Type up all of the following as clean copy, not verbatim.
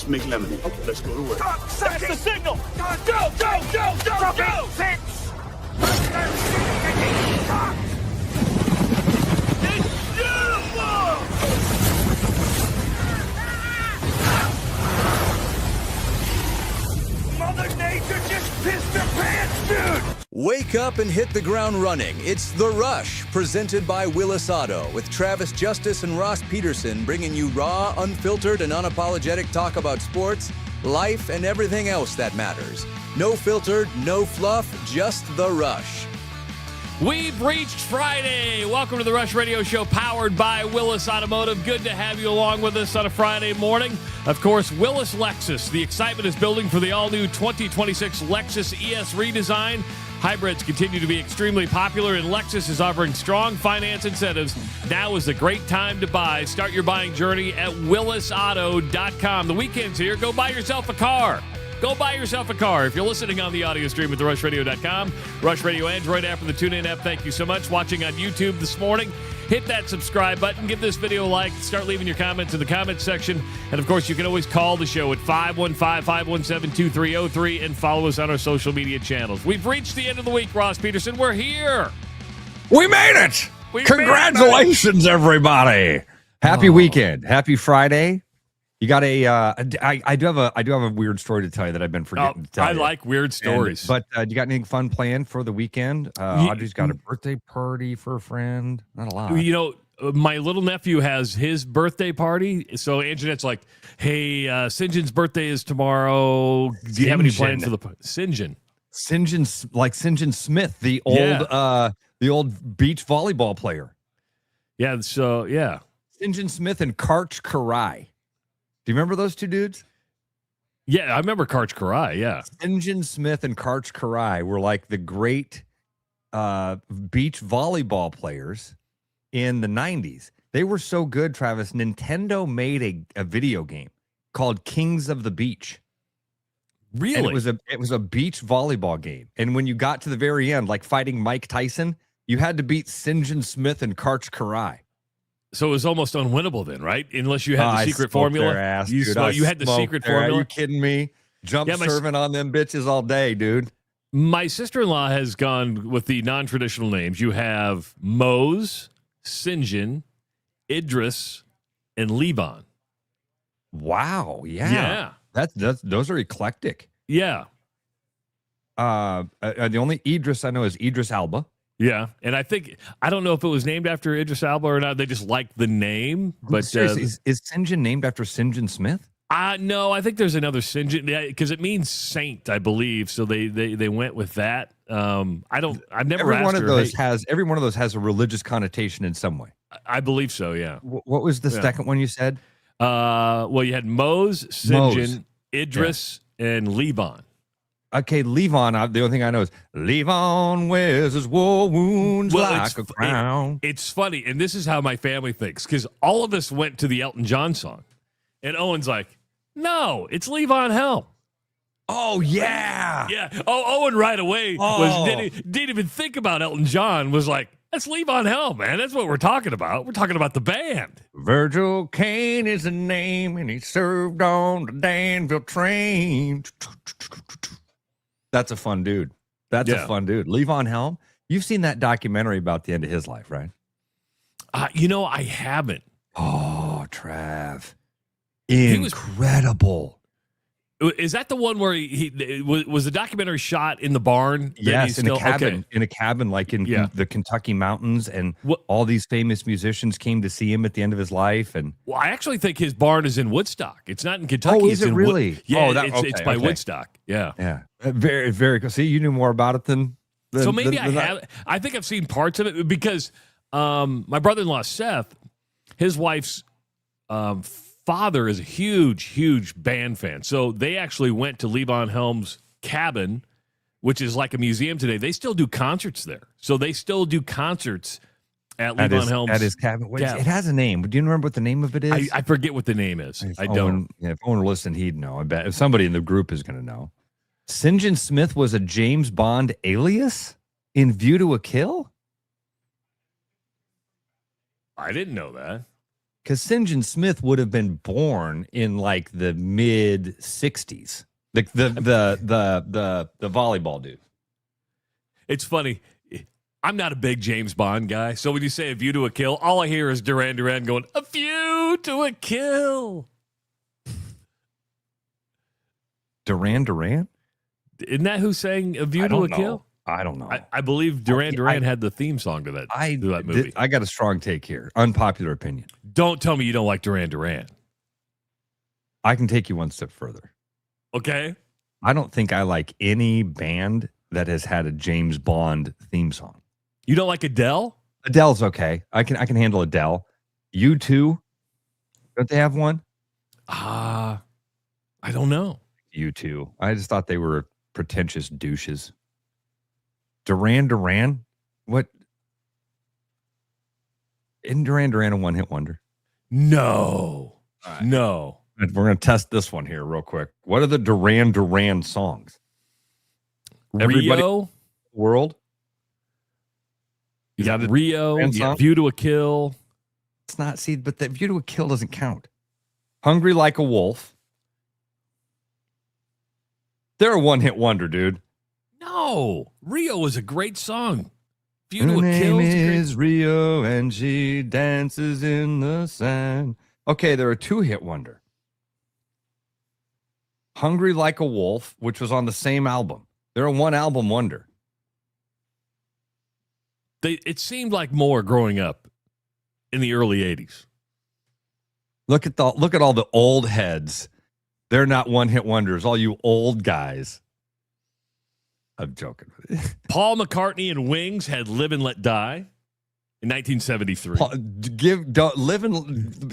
make lemonade. Okay. Let's go to work. That's the signal! Go, go, go, go, go! Six! It's beautiful! Mother Nature just pissed her pants, dude! Wake up and hit the ground running. It's The Rush, presented by Willis Auto, with Travis Justice and Ross Peterson bringing you raw, unfiltered, and unapologetic talk about sports, life, and everything else that matters. No filtered, no fluff, just The Rush. We've reached Friday. Welcome to the Rush Radio Show, powered by Willis Automotive. Good to have you along with us on a Friday morning. Of course, Willis Lexus. The excitement is building for the all-new 2026 Lexus ES redesign. Hybrids continue to be extremely popular, and Lexus is offering strong finance incentives. Now is a great time to buy. Start your buying journey at willisauto.com. The weekend's here. Go buy yourself a car. Go buy yourself a car. If you're listening on the audio stream at therushradio.com, Rush Radio Android app, and the TuneIn app, thank you so much. Watching on YouTube this morning, hit that subscribe button. Give this video a like. Start leaving your comments in the comments section. And, of course, you can always call the show at 515-517-2303 and follow us on our social media channels. We've reached the end of the week, Ross Peterson. We're here. We made it. Congratulations, everybody. Happy weekend. Happy Friday. You got I do have a weird story to tell you that I've been forgetting to tell you. I like weird stories. But you got anything fun planned for the weekend? Audrey's got a birthday party for a friend. Not a lot. You know, my little nephew has his birthday party. So Anjanette's like, hey, St. birthday is tomorrow. Do you have any plans for the St. John? Like St. John Smith, the old beach volleyball player. Yeah, so yeah. St. John Smith and Karch Karai. Do you remember those two dudes? Yeah, I remember Karch Karai, yeah. St. John Smith and Karch Karai were like the great beach volleyball players in the 90s. They were so good, Travis. Nintendo made a video game called Kings of the Beach. Really? And it was a beach volleyball game. And when you got to the very end, like fighting Mike Tyson, you had to beat St. John Smith and Karch Karai. So it was almost unwinnable then, right? Unless you had the secret formula. Their ass, you had the secret formula. Are you kidding me? Serving on them bitches all day, dude. My sister-in-law has gone with the non-traditional names. You have Mose, Sinjin, Idris, and Levon. Wow. Yeah. Those are eclectic. Yeah. The only Idris I know is Idris Alba. Yeah, and I don't know if it was named after Idris Elba or not. They just liked the name. But seriously, is St. John named after St. John Smith? No, I think there's another St. John because it means saint, I believe. So they went with that. I've never asked every one of those has a religious connotation in some way. I believe so. Yeah. What was the second one you said? Well, you had Mose, Sinjin, Idris, and Levon. Okay, Levon, the only thing I know is Levon wears his war wounds like a crown. It's funny, and this is how my family thinks, because all of us went to the Elton John song, and Owen's like, no, it's Levon Helm. Oh, yeah. Yeah. Oh, Owen right away didn't even think about Elton John, was like, that's Levon Helm, man. That's what we're talking about. We're talking about the band. Virgil Caine is the name, and he served on the Danville train. That's a fun dude. That's a fun dude. Levon Helm. You've seen that documentary about the end of his life, right? I haven't. Oh, Trav. Incredible. Is that the one where he was the documentary shot in the barn? Yes, in a cabin like in the Kentucky mountains, and all these famous musicians came to see him at the end of his life. And I actually think his barn is in Woodstock. It's not in Kentucky. Oh, is it really? It's by Woodstock. Yeah. Yeah. Very, very cool. See, you knew more about it than so maybe I have. I think I've seen parts of it because my brother-in-law, Seth, his wife's father is a huge band fan. So they actually went to Levon Helm's cabin, which is like a museum today. They still do concerts there. So they still do concerts at Levon Helm's. At his cabin. It has a name. Do you remember what the name of it is? I forget what the name is. I don't. If Owen listened, he'd know. I bet if somebody in the group is going to know. St. John Smith was a James Bond alias in View to a Kill? I didn't know that. Because St. John Smith would have been born in like the mid 60s. The volleyball dude. It's funny. I'm not a big James Bond guy, so when you say A View to a Kill, all I hear is Duran Duran going, A View to a Kill. Duran Duran? Isn't that who sang A View to a Kill? I don't know. I believe Duran Duran had the theme song to that movie. I got a strong take here. Unpopular opinion. Don't tell me you don't like Duran Duran. I can take you one step further. Okay. I don't think I like any band that has had a James Bond theme song. You don't like Adele? Adele's okay. I can handle Adele. U2, don't they have one? I don't know. U2. I just thought they were pretentious douches. Duran Duran? What? Isn't Duran Duran a one-hit wonder? No. Right. No. We're going to test this one here real quick. What are the Duran Duran songs? Everybody Rio? World? You got Rio, you got View to a Kill. It's not, see, but that View to a Kill doesn't count. Hungry Like a Wolf. They're a one-hit wonder, dude. No. Rio was a great song. View Her to a Kill name is Rio and she dances in the sand. Okay, they're a two-hit wonder. Hungry Like a Wolf, which was on the same album. They're a one-album wonder. It seemed like more growing up in the early 80s. Look at all the old heads. They're not one-hit wonders. All you old guys. I'm joking. Paul McCartney and Wings had Live and Let Die in 1973.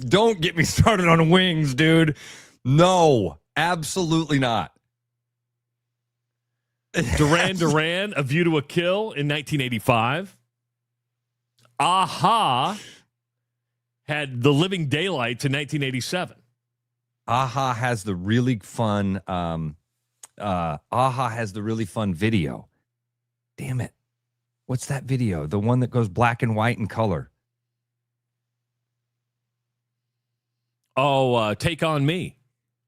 Don't get me started on Wings, dude. No, absolutely not. Duran Duran, A View to a Kill in 1985. Aha had The Living Daylights in 1987. Aha has the really fun video. Damn it. What's that video? The one that goes black and white and color. Oh, Take On Me.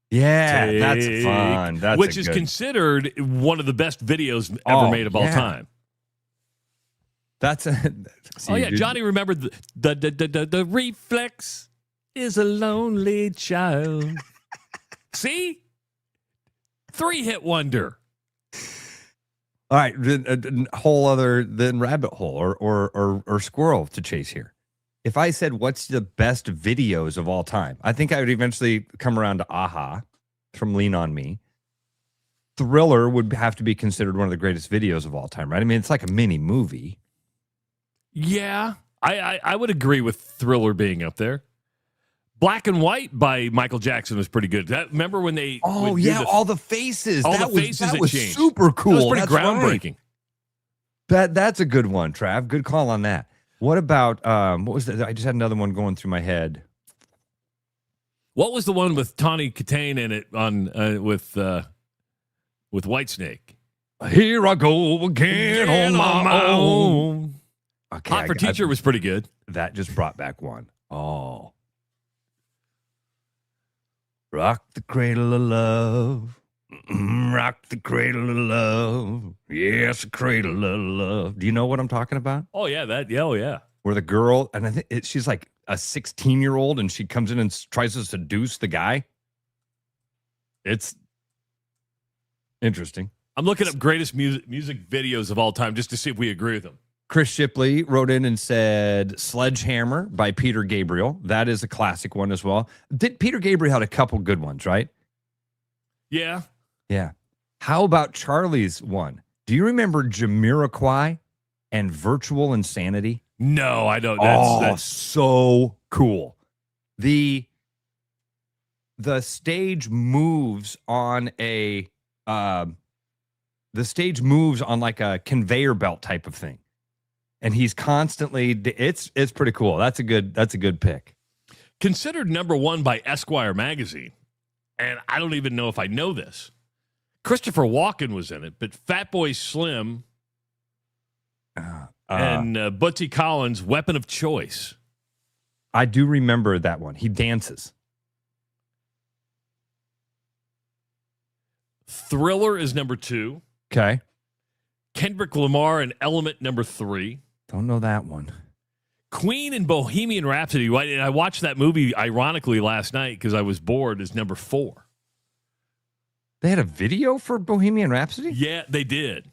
Yeah, that's fun. Which is considered one of the best videos ever made of all time. That's Johnny remembered the reflex is a lonely child. See? 3-hit wonder. All right, a whole other than rabbit hole or squirrel to chase here. If I said what's the best videos of all time, I think I would eventually come around to Aha from Lean On Me. Thriller would have to be considered one of the greatest videos of all time, right? I mean, it's like a mini movie. Yeah, I would agree with Thriller being up there. Black and White by Michael Jackson was pretty good. Remember when they? Oh yeah, all the faces. All that the faces was changed. Super cool. That was pretty groundbreaking. Right. That's a good one, Trav. Good call on that. What about what was that? I just had another one going through my head. What was the one with Tawny Katane in it on with Whitesnake? Here I go again on my own. Okay, Hot for Teacher was pretty good. That just brought back one. Oh. Rock the cradle of love. Rock the cradle of love. Yes, the cradle of love. Do you know what I'm talking about? Oh, yeah. Oh, yeah. Where the girl, and I think she's like a 16-year-old, and she comes in and tries to seduce the guy. It's interesting. I'm looking up greatest music videos of all time just to see if we agree with them. Chris Shipley wrote in and said Sledgehammer by Peter Gabriel. That is a classic one as well. Peter Gabriel had a couple good ones, right? Yeah. Yeah. How about Charlie's one? Do you remember Jamiroquai and Virtual Insanity? No, I don't. That's so cool. The stage moves on like a conveyor belt type of thing. And he's constantly, it's pretty cool. That's a good pick. Considered number one by Esquire magazine. And I don't even know if I know this. Christopher Walken was in it, but Fatboy Slim and Bootsy Collins' Weapon of Choice. I do remember that one. He dances. Thriller is number 2. Okay. Kendrick Lamar and Element number 3. Don't know that one. Queen and Bohemian Rhapsody. I watched that movie ironically last night because I was bored. Is number 4. They had a video for Bohemian Rhapsody? Yeah, they did.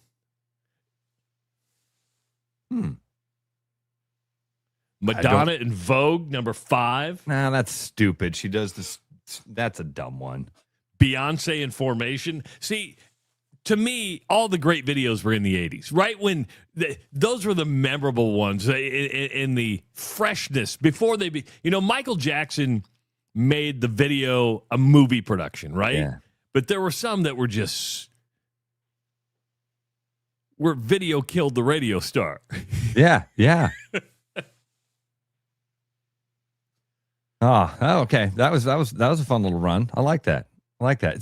Madonna and Vogue number 5. Nah, that's stupid. She does this. That's a dumb one. Beyonce and Formation. See, to me, all the great videos were in the 80s, right? When those were the memorable ones in the freshness before they Michael Jackson made the video a movie production, right? Yeah. But there were some that were where video killed the radio star. Yeah. Oh, okay. That was a fun little run. I like that.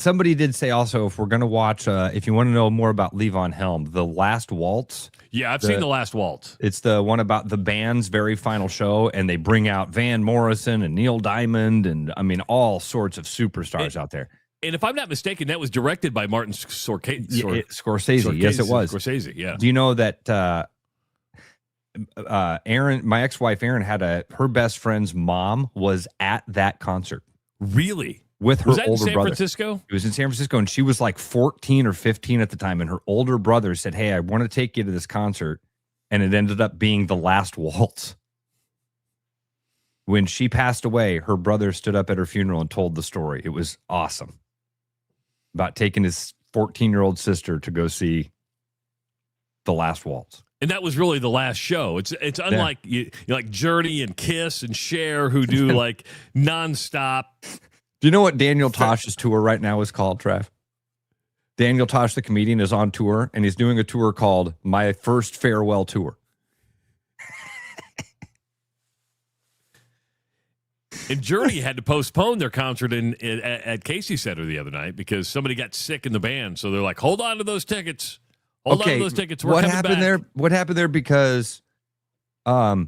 Somebody did say also, if we're going to watch, if you want to know more about Levon Helm, The Last Waltz. Yeah, I've seen The Last Waltz. It's the one about the band's very final show, and they bring out Van Morrison and Neil Diamond and, all sorts of superstars out there. And if I'm not mistaken, that was directed by Martin Scorsese. Scorsese. Yes, it was. Scorsese, yeah. Do you know that Erin, my ex-wife Erin, had her best friend's mom was at that concert. Really? With her was that older in San brother. Francisco? It was in San Francisco, and she was like 14 or 15 at the time, and her older brother said, "Hey, I want to take you to this concert," and it ended up being The Last Waltz. When she passed away, her brother stood up at her funeral and told the story. It was awesome. About taking his 14-year-old sister to go see The Last Waltz. And that was really the last show. It's unlike like Journey and Kiss and Cher, who do like nonstop. Do you know what Daniel Tosh's tour right now is called, Trav? Daniel Tosh, the comedian, is on tour, and he's doing a tour called My First Farewell Tour. And Journey had to postpone their concert at Casey Center the other night because somebody got sick in the band. So they're like, hold on to those tickets. Hold on to those tickets. We're what coming happened back. there? What happened there? Because I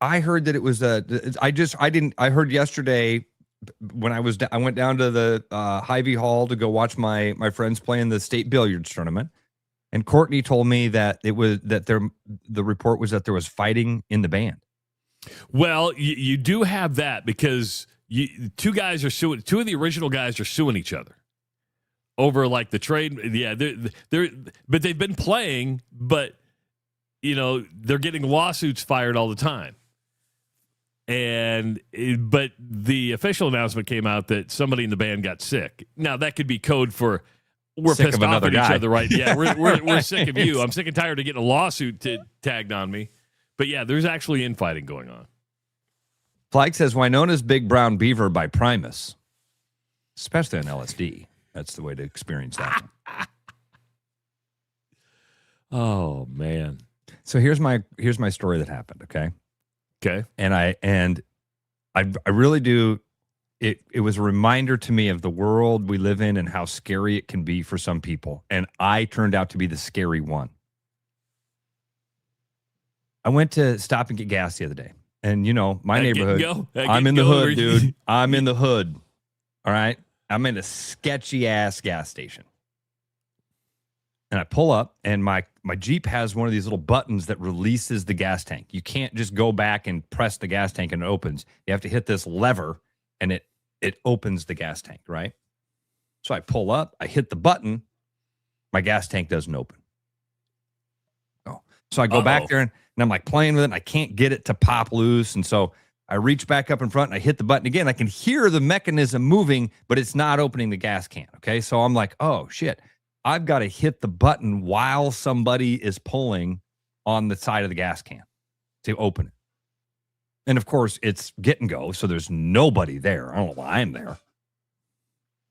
heard that it was I heard yesterday when I went down to the Hy-Vee Hall to go watch my friends play in the state billiards tournament, and Courtney told me that the report was that there was fighting in the band. Well, you do have that because two guys are suing. Two of the original guys are suing each other over like the trade. Yeah, but they've been playing, but they're getting lawsuits fired all the time. But the official announcement came out that somebody in the band got sick. Now that could be code for we're sick pissed of off at guy. each other, right? Yeah, we're sick of you. I'm sick and tired of getting a lawsuit tagged on me. But yeah, there's actually infighting going on. Flagg says Winona's Big Brown Beaver by Primus, especially on LSD. That's the way to experience that. Oh man! So here's my story that happened. Okay. And I really do. It was a reminder to me of the world we live in and how scary it can be for some people. And I turned out to be the scary one. I went to stop and get gas the other day. And, my neighborhood, I'm in the hood, dude. I'm in the hood. All right. I'm in a sketchy ass gas station. And I pull up, and my Jeep has one of these little buttons that releases the gas tank. You can't just go back and press the gas tank and it opens. You have to hit this lever, and it opens the gas tank, right? So I pull up, I hit the button, my gas tank doesn't open. Oh, so I go back there, and I'm like playing with it, and I can't get it to pop loose. And so I reach back up in front, and I hit the button again. I can hear the mechanism moving, but it's not opening the gas can. Okay, so I'm like, oh shit. I've got to hit the button while somebody is pulling on the side of the gas can to open it. And of course, it's get and go, so there's nobody there. I don't know why I'm there.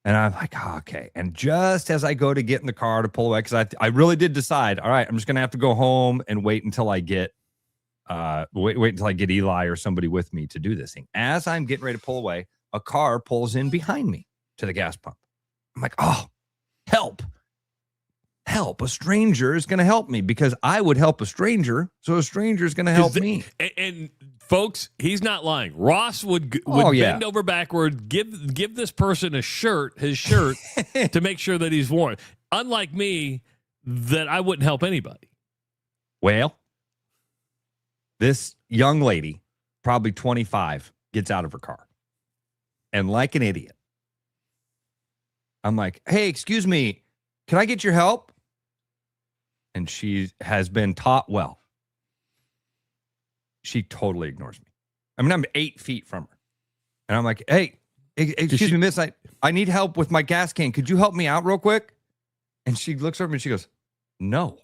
And I'm like, oh, okay. And just as I go to get in the car to pull away, because I really did decide, all right, I'm just going to have to go home and wait until I get until I get Eli or somebody with me to do this thing. As I'm getting ready to pull away, a car pulls in behind me to the gas pump. I'm like, oh, help. A stranger is going to help me because I would help a stranger. So a stranger is going to help me. And Folks, he's not lying. Ross would bend over backward, give this person his shirt, to make sure that he's warm. Unlike me, that I wouldn't help anybody. Well, this young lady, probably 25, gets out of her car. And like an idiot, I'm like, hey, excuse me, can I get your help? And she has been taught well. She totally ignores me. I mean, I'm 8 feet from her. And I'm like, hey, excuse me, miss, I need help with my gas can. Could you help me out real quick? And she looks over me and she goes, no.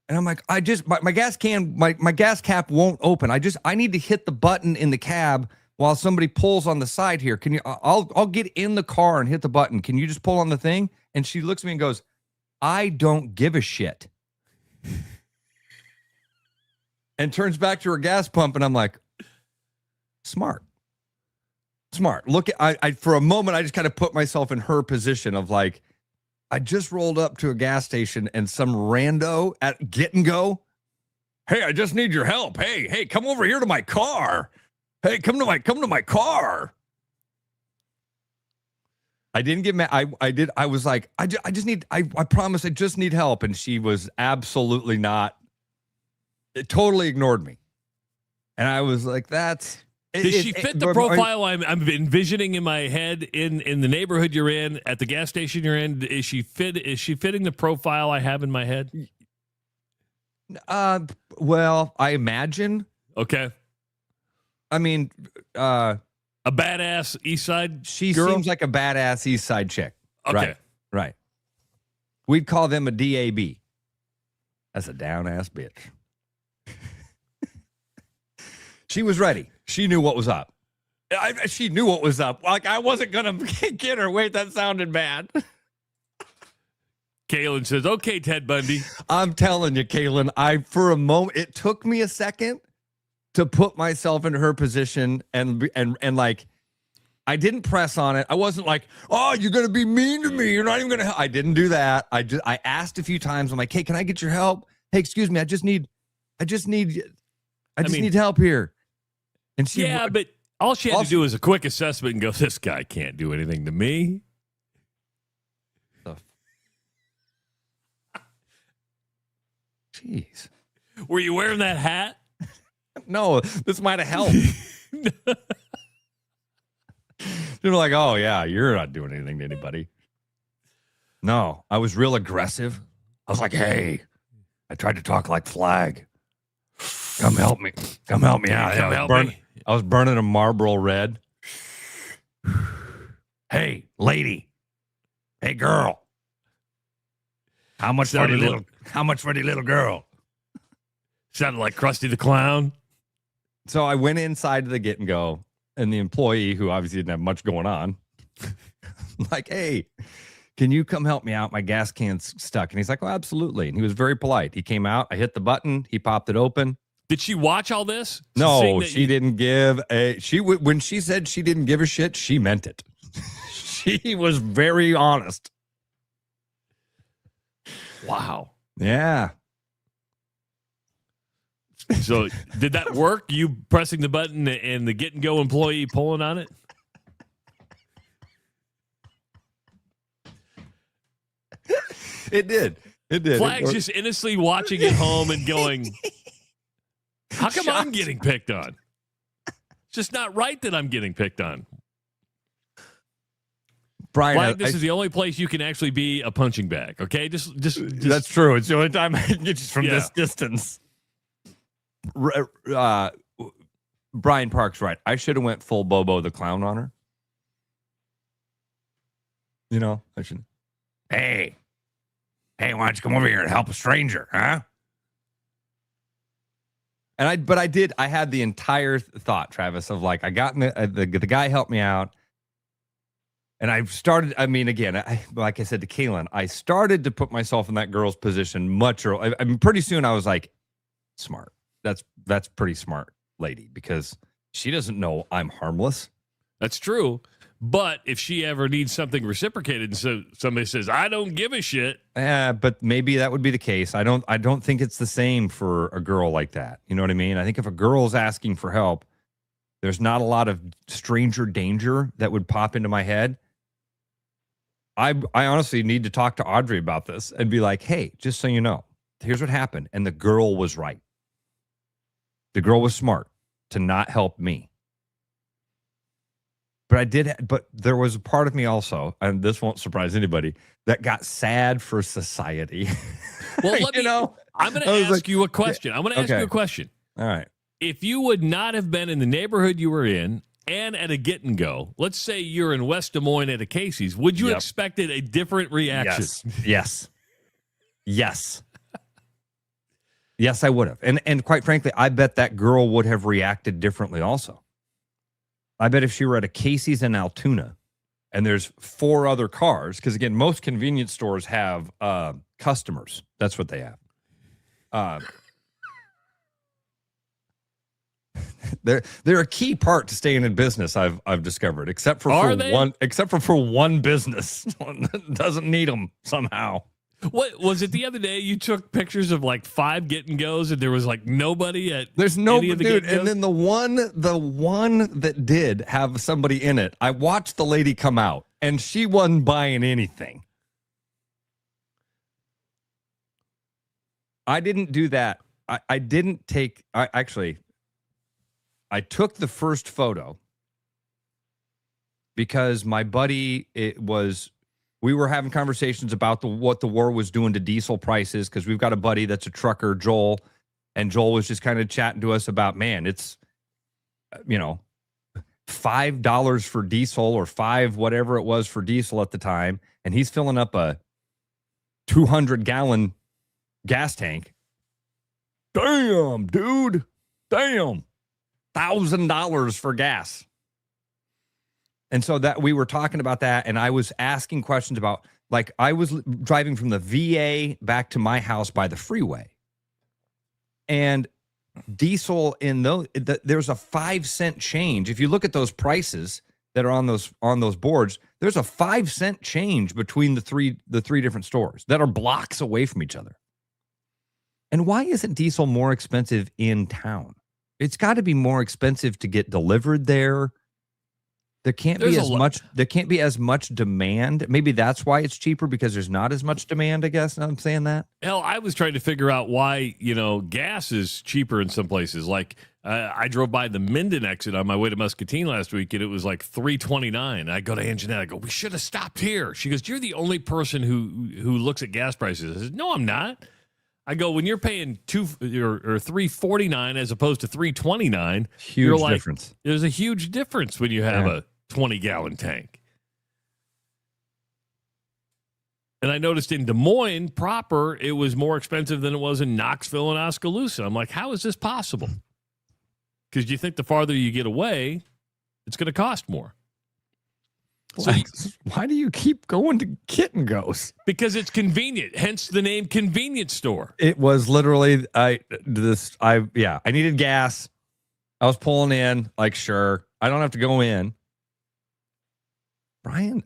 And I'm like, my gas can, my gas cap won't open. I need to hit the button in the cab while somebody pulls on the side here. Can you, I'll get in the car and hit the button. Can you just pull on the thing? And she looks at me and goes, I don't give a shit. And turns back to her gas pump, and I'm like, smart. Look, I for a moment, I just kind of put myself in her position of like, I just rolled up to a gas station, and some rando at Get and Go, hey, I just need your help. Hey, come over here to my car. Hey, come to my car. I didn't get mad. I did. I was like, I promise, I just need help, and she was absolutely not. It totally ignored me. And I was like, that's... Does she fit the profile I'm envisioning in my head in the neighborhood you're in, at the gas station you're in? Is she fitting the profile I have in my head? Well, I imagine. Okay. I mean... a badass East Side She girl? seems like a badass East Side chick. Okay. Right. We'd call them a DAB. That's a down-ass bitch. She was ready. She knew what was up. She knew what was up. Like, I wasn't going to get her. Wait, that sounded bad. Kaylin says, okay, Ted Bundy. I'm telling you, Kaylin, for a moment, it took me a second to put myself in her position and like, I didn't press on it. I wasn't like, oh, you're going to be mean to me. You're not even going to help. I didn't do that. I asked a few times. I'm like, hey, can I get your help? Hey, excuse me. I just need help here. And she, but all she had to do was a quick assessment and go, this guy can't do anything to me. Jeez. Were you wearing that hat? No, this might have helped. They're like, oh, yeah, you're not doing anything to anybody. No, I was real aggressive. I was like, hey, I tried to talk like Flag. Come help me. Come help me out. I was burning a Marlboro Red. Hey, lady. Hey, girl. How much for the little girl? Sounded like Krusty the Clown. So I went inside the Get and Go, and the employee, who obviously didn't have much going on, like, hey, can you come help me out? My gas can's stuck. And he's like, well, absolutely. And he was very polite. He came out. I hit the button. He popped it open. Did she watch all this? No, she didn't give a... When she said she didn't give a shit, she meant it. She was very honest. Wow. Yeah. So did that work? You pressing the button and the Get and Go employee pulling on it? It did. Flag's just innocently watching at home and going, how come I'm getting picked on? It's just not right that I'm getting picked on. Brian, Flag, this is the only place you can actually be a punching bag, okay? Just that's true. It's the only time I can get you from this distance. Brian Park's right. I should have went full Bobo the Clown on her. You know, I should. Hey, why don't you come over here and help a stranger, huh? And I had the entire thought, Travis, of like, I got in the guy helped me out. And I started, I mean, again, like I said to Kaylin, I started to put myself in that girl's position much earlier. I mean, pretty soon I was like, smart. That's pretty smart, lady, because she doesn't know I'm harmless. That's true. But if she ever needs something reciprocated, and so somebody says, "I don't give a shit," But maybe that would be the case. I don't think it's the same for a girl like that. You know what I mean? I think if a girl's asking for help, there's not a lot of stranger danger that would pop into my head. I honestly need to talk to Audrey about this and be like, hey, just so you know, here's what happened. And the girl was right. The girl was smart to not help me. But there was a part of me also, and this won't surprise anybody, that got sad for society. Well, I'm going to ask you a question. I'm going to ask you a question. All right. If you would not have been in the neighborhood you were in and at a get and go, let's say you're in West Des Moines at a Casey's, would you expected a different reaction? Yes. Yes, I would have. And quite frankly, I bet that girl would have reacted differently also. I bet if she were at a Casey's in Altoona and there's 4 other cars, because again, most convenience stores have customers. That's what they have. They're a key part to staying in business. I've discovered, except for one business doesn't need them somehow. What was it the other day? You took pictures of like 5 get and goes, and there was like nobody at. There's no any of the dude, and then the one that did have somebody in it. I watched the lady come out, and she wasn't buying anything. I didn't do that. I didn't take. I took the first photo because my buddy, we were having conversations about what the war was doing to diesel prices, because we've got a buddy that's a trucker, Joel, and Joel was just kind of chatting to us about, man, it's, $5 for diesel or $5 whatever it was for diesel at the time, and he's filling up a 200-gallon gas tank. Damn, dude. Damn. $1,000 for gas. And so that we were talking about that, and I was asking questions about, like, I was driving from the VA back to my house by the freeway, and diesel there's a 5-cent change. If you look at those prices that are on those boards, there's a 5-cent change between the three different stores that are blocks away from each other. And why isn't diesel more expensive in town? It's got to be more expensive to get delivered there. There can't be as much demand. Maybe that's why it's cheaper, because there's not as much demand, I guess. I'm saying that. Hell, I was trying to figure out why, gas is cheaper in some places. Like I drove by the Minden exit on my way to Muscatine last week, and it was like $3.29. I go to Anjanette, I go, we should have stopped here. She goes, you're the only person who looks at gas prices. I said, no, I'm not. I go, when you're paying $3.49 as opposed to $3.29, huge difference. There's a huge difference when you have a 20-gallon tank. And I noticed in Des Moines proper, it was more expensive than it was in Knoxville and Oskaloosa. I'm like, how is this possible? Because you think the farther you get away, it's going to cost more. So why do you keep going to Kit and Goes? Because it's convenient, hence the name convenience store. It was literally I needed gas. I was pulling in, like, sure, I don't have to go in. Brian,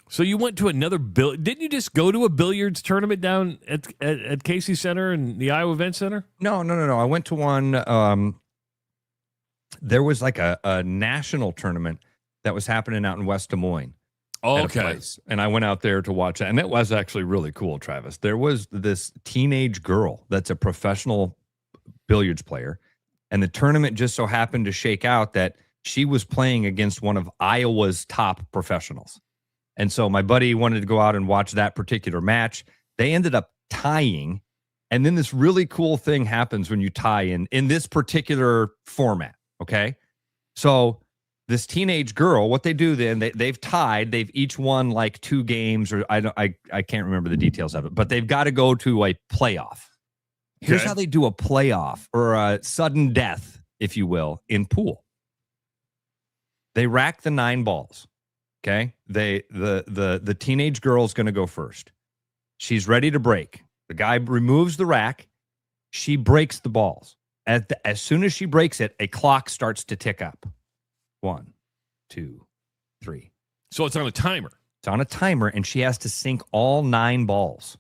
So you went to another didn't you just go to a billiards tournament down at Casey Center and the Iowa Event Center? No. I went to one. There was like a national tournament that was happening out in West Des Moines. Okay. And I went out there to watch that, and it was actually really cool, Travis. There was this teenage girl that's a professional billiards player, and the tournament just so happened to shake out that she was playing against one of Iowa's top professionals. And so my buddy wanted to go out and watch that particular match. They ended up tying. And then this really cool thing happens when you tie in this particular format. Okay. So this teenage girl, what they do then, they've tied. They've each won like 2 games, or I can't remember the details of it, but they've got to go to a playoff. Here's how they do a playoff, or a sudden death, if you will, in pool. They rack the 9 balls. Okay, the teenage girl's going to go first. She's ready to break. The guy removes the rack. She breaks the balls. As soon as she breaks it, a clock starts to tick up. 1, 2, 3. So it's on a timer. It's on a timer, and she has to sink all 9 balls.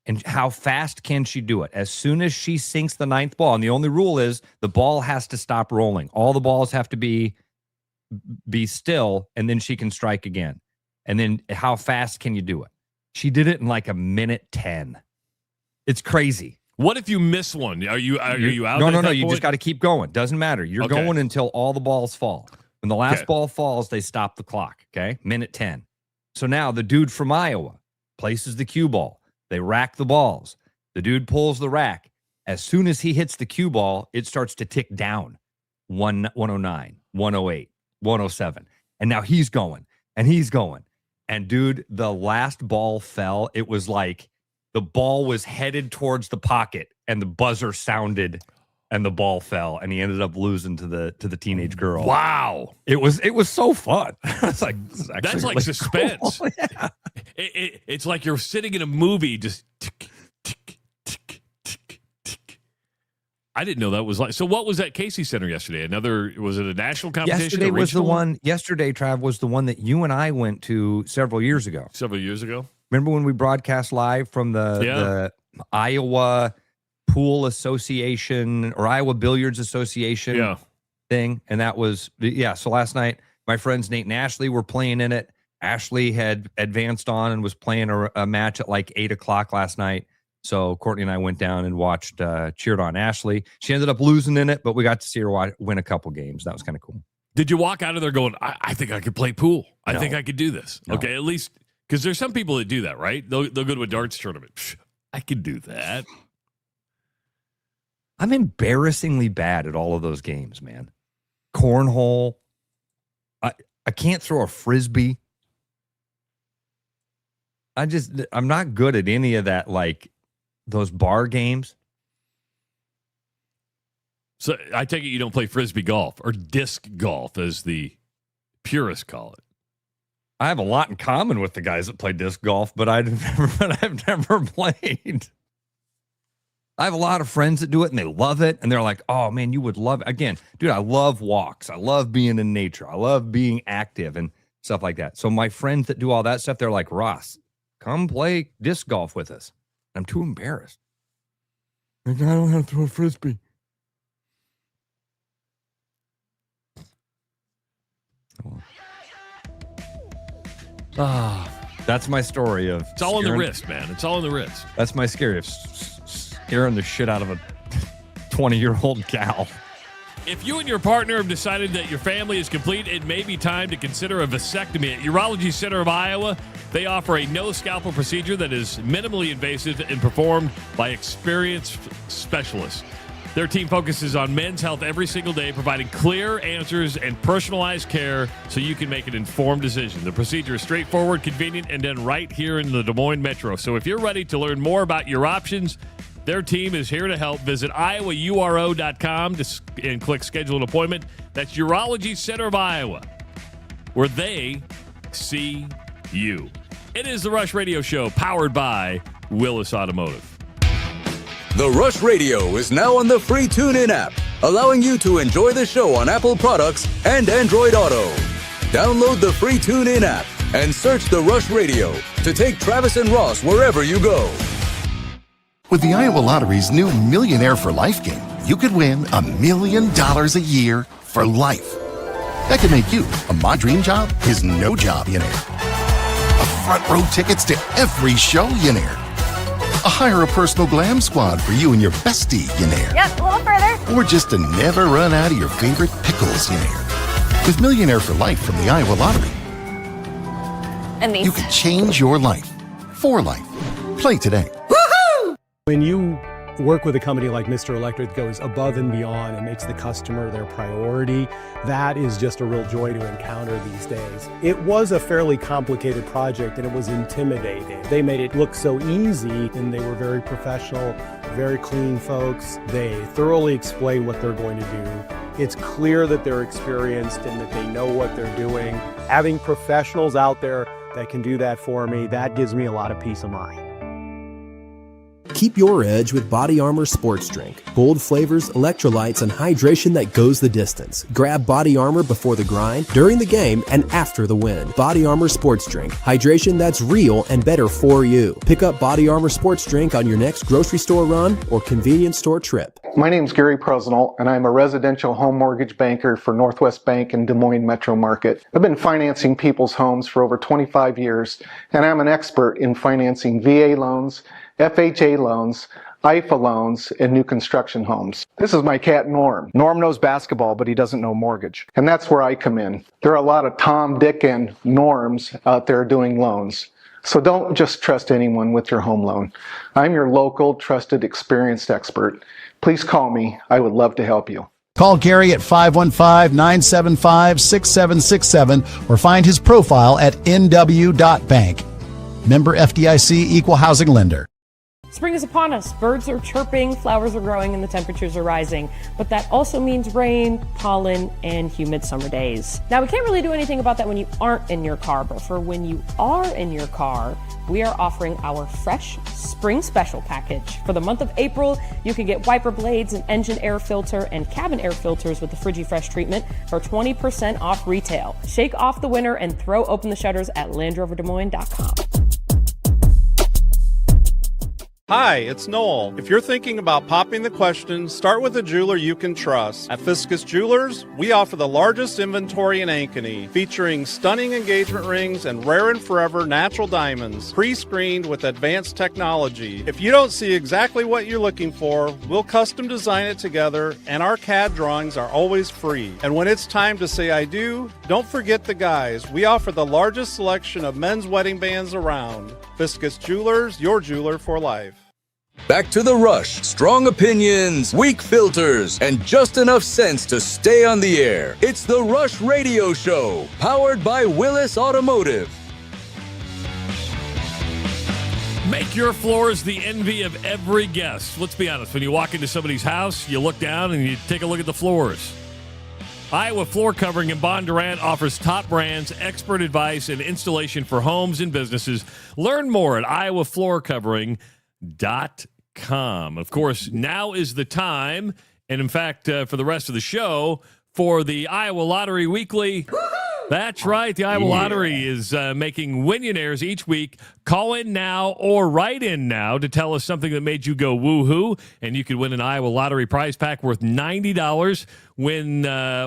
And how fast can she do it? As soon as she sinks the 9th ball, and the only rule is the ball has to stop rolling. All the balls have to be still, and then she can strike again. And then how fast can you do it? She did it in like a minute 10. It's crazy. What if you miss one? Are you out? No. You just got to keep going. Doesn't matter. You're going until all the balls fall. When the last ball falls, they stop the clock. Okay, minute 10. So now the dude from Iowa places the cue ball. They rack the balls. The dude pulls the rack. As soon as he hits the cue ball, it starts to tick down. 109, 108, 107. And now he's going, and he's going. And dude, the last ball fell. It was like the ball was headed towards the pocket, and the buzzer sounded, and the ball fell, and he ended up losing to the teenage girl. Wow. It was so fun. It's like, that's like suspense. Cool. Yeah. It's like you're sitting in a movie, just tick, tick, tick, tick, tick. I didn't know that was like. So what was at Casey Center yesterday? Was it a national competition? Yesterday was the one. Yesterday, Trav, was the one that you and I went to several years ago. Several years ago. Remember when we broadcast live from the Iowa Pool Association or Iowa Billiards Association thing? And that was, so last night, my friends Nate and Ashley were playing in it. Ashley had advanced on and was playing a match at like 8 o'clock last night. So Courtney and I went down and watched, cheered on Ashley. She ended up losing in it, but we got to see her win a couple games. That was kind of cool. Did you walk out of there going, I think I could play pool. I think I could do this. No. Okay, at least, because there's some people that do that, right? They'll go to a darts tournament. Psh, I could do that. I'm embarrassingly bad at all of those games, man. Cornhole. I can't throw a Frisbee. I'm not good at any of that, like those bar games. So I take it you don't play Frisbee golf or disc golf, as the purists call it. I have a lot in common with the guys that play disc golf, but I've never played. I have a lot of friends that do it and they love it. And they're like, oh man, you would love it. Again, dude, I love walks. I love being in nature. I love being active and stuff like that. So my friends that do all that stuff, they're like, Ross, come play disc golf with us. I'm too embarrassed. Like, I don't have to throw a Frisbee. That's my story of... It's all in the wrist, man. It's all in the wrist. That's my scary of scaring the shit out of a 20-year-old gal. If you and your partner have decided that your family is complete, it may be time to consider a vasectomy. At Urology Center of Iowa, they offer a no-scalpel procedure that is minimally invasive and performed by experienced specialists. Their team focuses on men's health every single day, providing clear answers and personalized care so you can make an informed decision. The procedure is straightforward, convenient, and done right here in the Des Moines Metro. So if you're ready to learn more about your options, their team is here to help. Visit iowauro.com and click schedule an appointment. That's Urology Center of Iowa, where they see you. It is the Rush Radio Show, powered by Willis Automotive. The Rush Radio is now on the free TuneIn app, allowing you to enjoy the show on Apple products and Android Auto. Download the free TuneIn app and search The Rush Radio to take Travis and Ross wherever you go. With the Iowa Lottery's new Millionaire for Life game, you could win $1 million a year for life. That could make you a My Dream Job is No Job millionaire, a front row tickets to every show millionaire, a hire a personal glam squad for you and your bestie millionaire. Yep, a little further. Or just to never run out of your favorite pickles millionaire. With Millionaire for Life from the Iowa Lottery, And these. you can change your life for life. Play today. When you work with a company like Mr. Electric that goes above and beyond and makes the customer their priority, that is just a real joy to encounter these days. It was a fairly complicated project and it was intimidating. They made it look so easy and they were very professional, very clean folks. They thoroughly explain what they're going to do. It's clear that they're experienced and that they know what they're doing. Having professionals out there that can do that for me, that gives me a lot of peace of mind. Keep your edge with Body Armor Sports Drink. Bold flavors, electrolytes, and hydration that goes the distance. Grab Body Armor before the grind, during the game, and after the win. Body Armor Sports Drink. Hydration that's real and better for you. Pick up Body Armor Sports Drink on your next grocery store run or convenience store trip. My name's Gary Presnell, and I'm a residential home mortgage banker for Northwest Bank in Des Moines Metro Market. I've been financing people's homes for over 25 years, and I'm an expert in financing VA loans, FHA loans, IFA loans, and new construction homes. This is my cat Norm. Norm knows basketball, but he doesn't know mortgage. And that's where I come in. There are a lot of Tom, Dick, and Norms out there doing loans. So don't just trust anyone with your home loan. I'm your local, trusted, experienced expert. Please call me. I would love to help you. Call Gary at 515-975-6767 or find his profile at nw.bank. Member FDIC Equal Housing Lender. Spring is upon us. Birds are chirping, flowers are growing, and the temperatures are rising. But that also means rain, pollen, and humid summer days. Now, we can't really do anything about that when you aren't in your car, but for when you are in your car, we are offering our fresh spring special package. For the month of April, you can get wiper blades, an engine air filter, and cabin air filters with the FrigiFresh treatment for 20% off retail. Shake off the winter and throw open the shutters at LandRoverDesMoines.com. Hi, it's Noel. If you're thinking about popping the question, start with a jeweler you can trust. At Fiscus Jewelers, we offer the largest inventory in Ankeny, featuring stunning engagement rings and rare and forever natural diamonds, pre-screened with advanced technology. If you don't see exactly what you're looking for, we'll custom design it together, and our CAD drawings are always free. And when it's time to say I do, don't forget the guys. We offer the largest selection of men's wedding bands around. Fiscus Jewelers, your jeweler for life. Back to the rush. Strong opinions, weak filters, and just enough sense to stay on the air. It's the Rush Radio Show, powered by Willis Automotive. Make your floors the envy of every guest. Let's be honest. When you walk into somebody's house, you look down and you take a look at the floors. Iowa Floor Covering in Bondurant offers top brands, expert advice, and installation for homes and businesses. Learn more at iowafloorcovering.com. Of course, now is the time, and in fact, for the rest of the show, for the Iowa Lottery Weekly. That's right. The Iowa Lottery is making Winnionaires each week. Call in now or write in now to tell us something that made you go woo-hoo, and you could win an Iowa Lottery prize pack worth $90. Win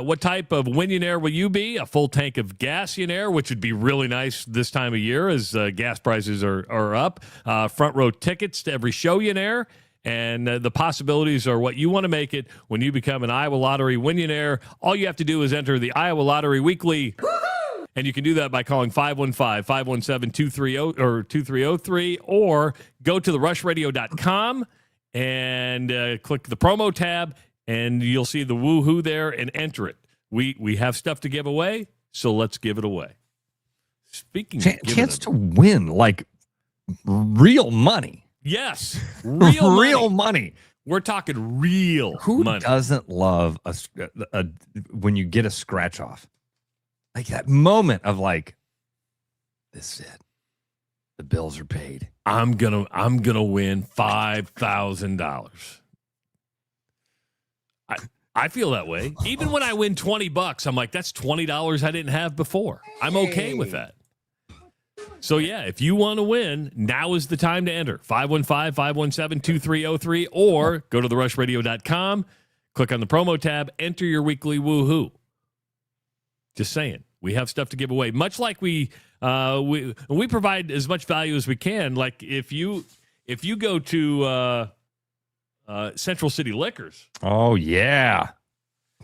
what type of Winnionaire will you be? A full tank of Gasionaire, which would be really nice this time of year as gas prices are up. Front row tickets to every Showionaire. And the possibilities are what you want to make it when you become an Iowa Lottery Winnionaire. All you have to do is enter the Iowa Lottery Weekly. And you can do that by calling 515-517-2303 or 2303 or go to therushradio.com and click the promo tab, and you'll see the woo-hoo there and enter it. We have stuff to give away, so let's give it away. Speaking of chance to win, like real money. Yes, real real money. We're talking real Who money. doesn't love a when you get a scratch off? Like that moment of like, this is it. The bills are paid. I'm gonna win $5,000. I feel that way. Even when I win $20, I'm like, that's $20 I didn't have before. I'm okay with that. So, yeah, if you want to win, now is the time to enter. 515-517-2303 or go to therushradio.com, click on the promo tab, enter your weekly woo-hoo. Just saying. We have stuff to give away. Much like we provide as much value as we can. Like if you go to Central City Liquors. Oh, yeah.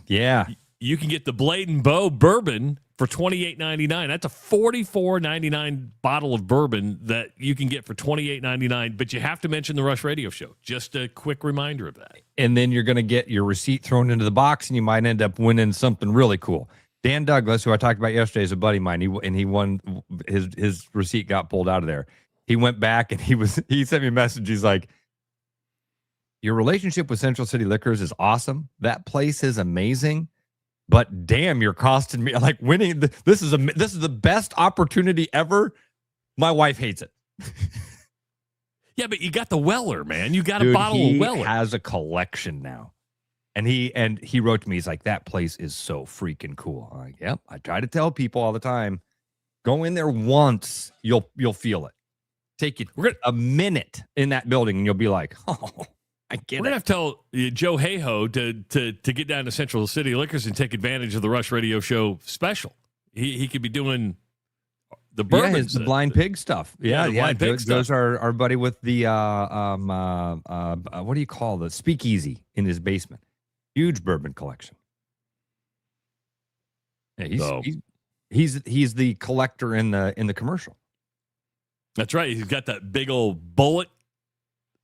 Yeah. You can get the Blade and Bow bourbon for $28.99. That's a $44.99 bottle of bourbon that you can get for $28.99, but you have to mention the Rush Radio Show. Just a quick reminder of that. And then you're going to get your receipt thrown into the box, and you might end up winning something really cool. Dan Douglas, who I talked about yesterday, is a buddy of mine. He won. His receipt got pulled out of there. He went back and he sent me a message. He's like, "Your relationship with Central City Liquors is awesome. That place is amazing. But damn, you're costing me like winning. This is the best opportunity ever. My wife hates it." Yeah, but you got the Weller, man. You got Dude, a bottle of Weller. He has a collection now. And he wrote to me, he's like, that place is so freaking cool. I'm like, yep. I try to tell people all the time, go in there once, you'll feel it. Take you a minute in that building and you'll be like, oh, I get it. We're going to have to tell Joe Hayhoe to get down to Central City Liquors and take advantage of the Rush Radio Show special. He could be doing the bourbons. The blind pig stuff. Yeah, blind pig stuff. Those are our buddy with the, what do you call the speakeasy in his basement. Huge bourbon collection. Yeah, he's the collector in the commercial. That's right. He's got that big old bullet.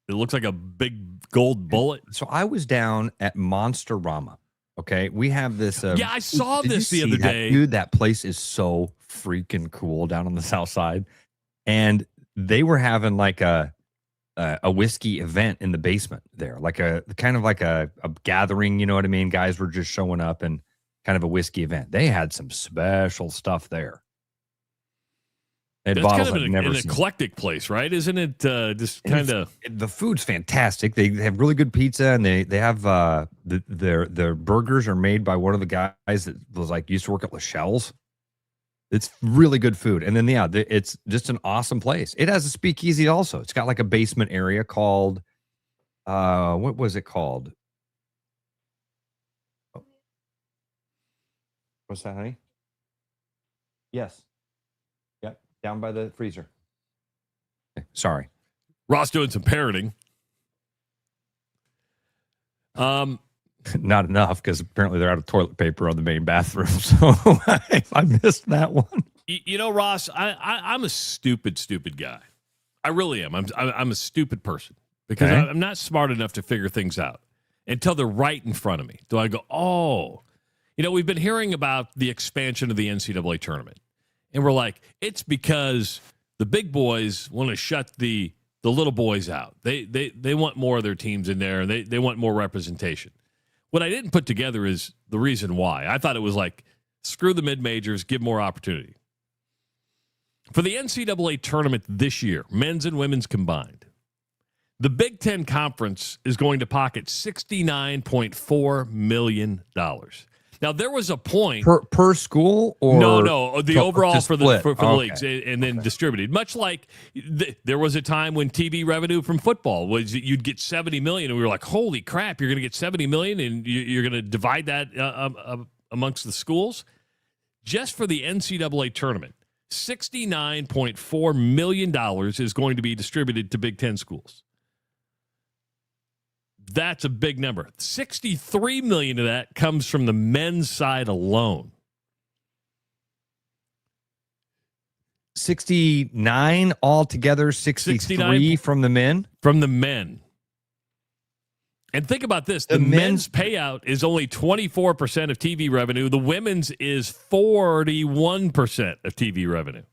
It looks like a big gold bullet. So I was down at Monsterama. Okay, we have this. Yeah, I saw this the other day. Dude, that place is so freaking cool down on the south side, and they were having like a whiskey event in the basement there, like a kind of like a gathering, you know what I mean? Guys were just showing up and kind of a whiskey event. They had some special stuff there. That's kind of an eclectic place, right? Isn't it just kind of... The food's fantastic. They have really good pizza, and they have their burgers are made by one of the guys that was like used to work at Lachelle's. It's really good food. And then, yeah, it's just an awesome place. It has a speakeasy also. It's got like a basement area called, what was it called? What's that, honey? Yes. Yep. Down by the freezer. Okay, sorry. Ross doing some parroting. Not enough, because apparently they're out of toilet paper on the main bathroom. So I missed that one. You know, Ross, I'm a stupid guy. I really am. I'm a stupid person because I'm not smart enough to figure things out until they're right in front of me. Do I go, oh, you know, we've been hearing about the expansion of the NCAA tournament, and we're like, it's because the big boys want to shut the little boys out. They want more of their teams in there, and they want more representation. What I didn't put together is the reason why. I thought it was like, screw the mid-majors, give more opportunity. For the NCAA tournament this year, men's and women's combined, the Big Ten Conference is going to pocket $69.4 million. Now, there was a point... Per school? Or No, the overall for the okay. leagues and then distributed. Much like there was a time when TV revenue from football was you'd get $70 million, and we were like, holy crap, you're going to get $70 million, and you're going to divide that amongst the schools? Just for the NCAA tournament, $69.4 million is going to be distributed to Big Ten schools. That's a big number. $63 million of that comes from the men's side alone. 69 altogether, 63 from the men? From the men. And think about this. The men's payout is only 24% of TV revenue. The women's is 41% of TV revenue.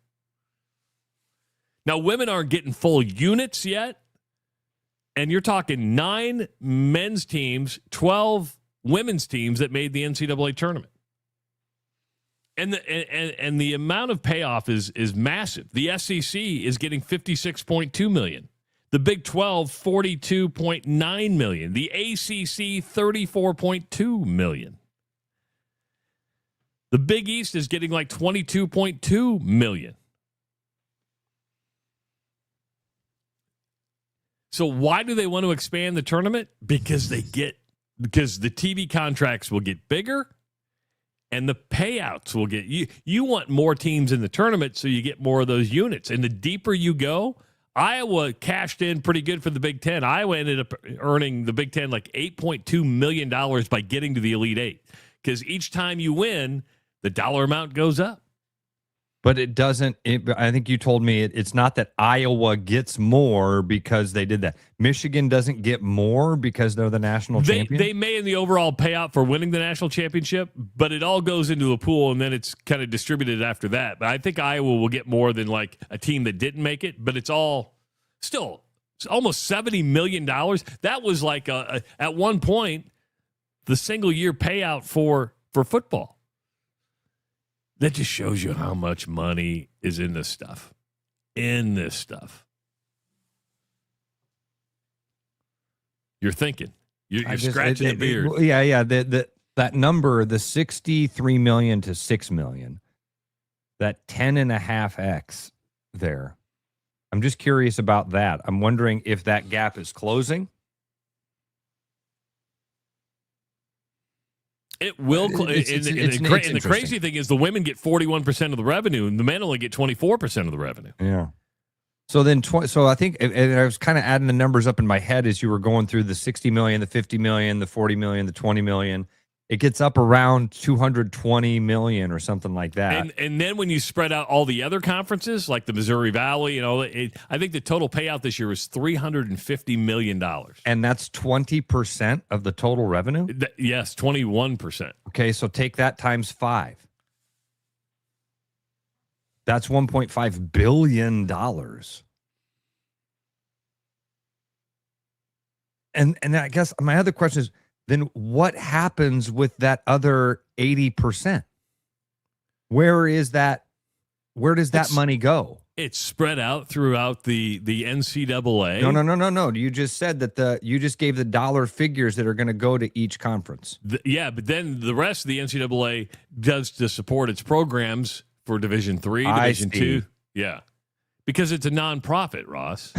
Now, women aren't getting full units yet. And you're talking 9 men's teams, 12 women's teams that made the NCAA tournament. And the amount of payoff is massive. The SEC is getting $56.2 million. The Big 12, $42.9 million. The ACC, $34.2 million. The Big East is getting like $22.2 million. So why do they want to expand the tournament? Because the TV contracts will get bigger and the payouts will get you want more teams in the tournament so you get more of those units. And the deeper you go, Iowa cashed in pretty good for the Big Ten. Iowa ended up earning the Big Ten like $8.2 million by getting to the Elite Eight. Because each time you win, the dollar amount goes up. But it doesn't. I think you told me it's not that Iowa gets more because they did that. Michigan doesn't get more because they're the national champion. They may in the overall payout for winning the national championship, but it all goes into a pool and then it's kind of distributed after that. But I think Iowa will get more than like a team that didn't make it. But it's all still it's almost $70 million. That was like at one point the single year payout for football. That just shows you how much money is in this stuff. You're thinking. You're scratching the beard. Yeah. That number, the 63 million to 6 million, that 10.5x there. I'm just curious about that. I'm wondering if that gap is closing. It will. And the crazy thing is the women get 41% of the revenue and the men only get 24% of the revenue. Yeah. So then, so I think, and I was kind of adding the numbers up in my head as you were going through the 60 million, the 50 million, the 40 million, the 20 million. It gets up around 220 million or something like that. And then when you spread out all the other conferences, like the Missouri Valley, I think the total payout this year was $350 million. And that's 20% of the total revenue? Yes, 21%. Okay, so take that times 5. That's $1.5 billion. And I guess my other question is, then what happens with that other 80%? Where does that money go? It's spread out throughout the NCAA. No. You just said that you just gave the dollar figures that are going to go to each conference. But then the rest of the NCAA does to support its programs for Division III, Division II. Yeah. Because it's a nonprofit, Ross.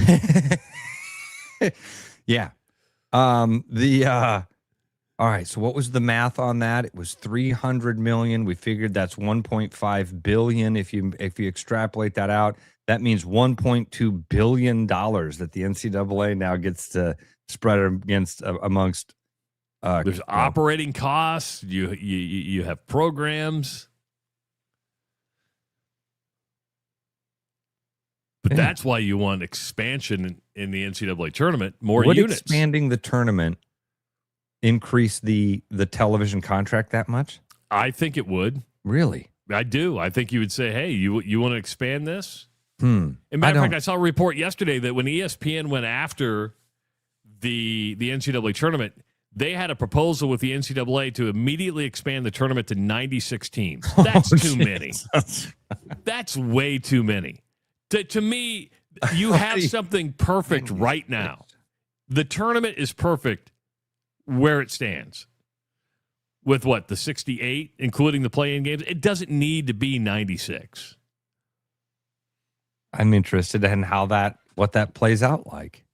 Yeah. All right, so what was the math on that? It was 300 million. We figured that's 1.5 billion. If you extrapolate that out, that means 1.2 billion dollars that the NCAA now gets to spread against amongst. There's operating costs. You have programs, but that's why you want expansion in the NCAA tournament. More Would units. Expanding the tournament increase the television contract that much? I think it would. Really? I do. I think you would say, hey, you want to expand this? And matter of fact, I saw a report yesterday that when ESPN went after the NCAA tournament, they had a proposal with the NCAA to immediately expand the tournament to 96 teams. That's too many. That's way too many. To me, you have something perfect right now. The tournament is perfect where it stands. With the 68, including the play-in games, it doesn't need to be 96. I'm interested in what that plays out like.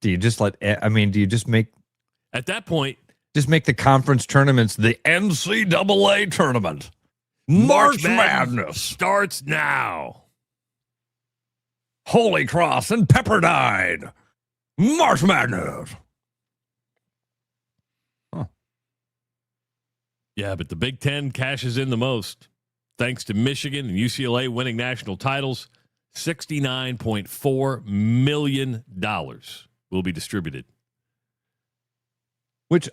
Do you just make at that point the conference tournaments the NCAA tournament? March Madness starts now. Holy Cross and Pepperdine. March Madness. Huh. Yeah, but the Big Ten cashes in the most. Thanks to Michigan and UCLA winning national titles, $69.4 million will be distributed. Here's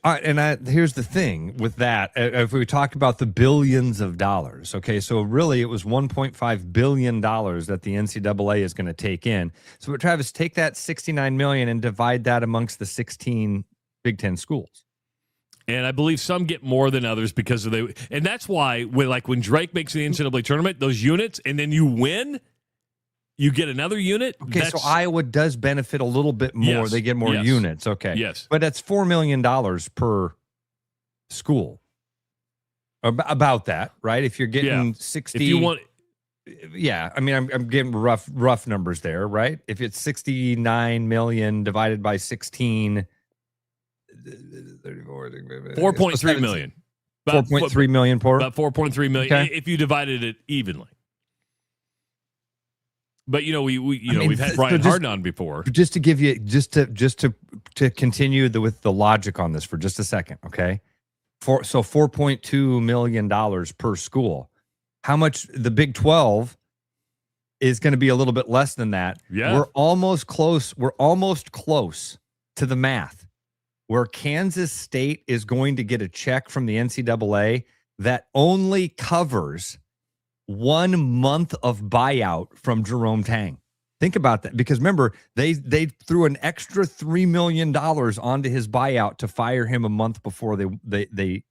the thing with that. If we talk about the billions of dollars, okay, so really it was $1.5 billion that the NCAA is going to take in. So, Travis, take that $69 million and divide that amongst the 16 Big Ten schools. And I believe some get more than others because of and that's why when Drake makes the NCAA tournament, those units, and then you win, you get another unit. Okay, so Iowa does benefit a little bit more. Yes, they get more units. Okay. Yes. But that's $4 million per school. About that, right? If you're getting 60. If you want. Yeah. I mean, I'm getting rough numbers there, right? If it's 69 million divided by 16. 4.3 million. 4.3 million per? About 4.3 million if you divided it evenly. But we've had Brian Harden on before. Just to give you to continue with the logic on this for just a second, okay? So $4.2 million per school. How much the Big 12 is going to be a little bit less than that. Yeah. We're almost close to the math where Kansas State is going to get a check from the NCAA that only covers 1 month of buyout from Jerome Tang. Think about that, because remember, they threw an extra $3 million onto his buyout to fire him a month before if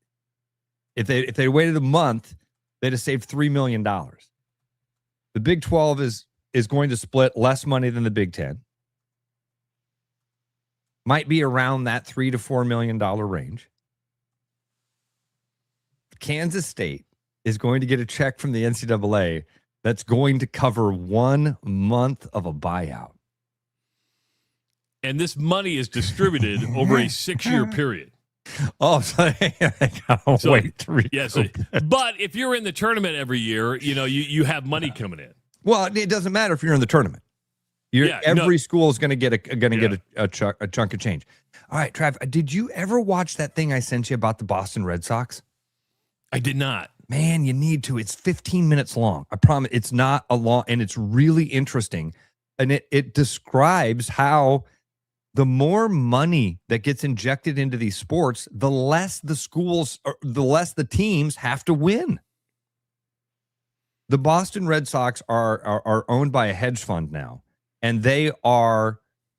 they waited a month, they'd have saved $3 million. The Big 12 is going to split less money than the Big 10. might be around that $3 to $4 million range. Kansas State is going to get a check from the NCAA that's going to cover 1 month of a buyout. And this money is distributed over a 6-year period. Oh, so they gotta wait to recoup. Yes, but if you're in the tournament every year, you have money coming in. Well, it doesn't matter if you're in the tournament. Every school is going to get a chunk of change. All right, Trav, did you ever watch that thing I sent you about the Boston Red Sox? I did not. Man, you need to. It's 15 minutes long. I promise. It's not a long, and it's really interesting. And it describes how the more money that gets injected into these sports, the less the schools, or the less the teams have to win. The Boston Red Sox are owned by a hedge fund now, and they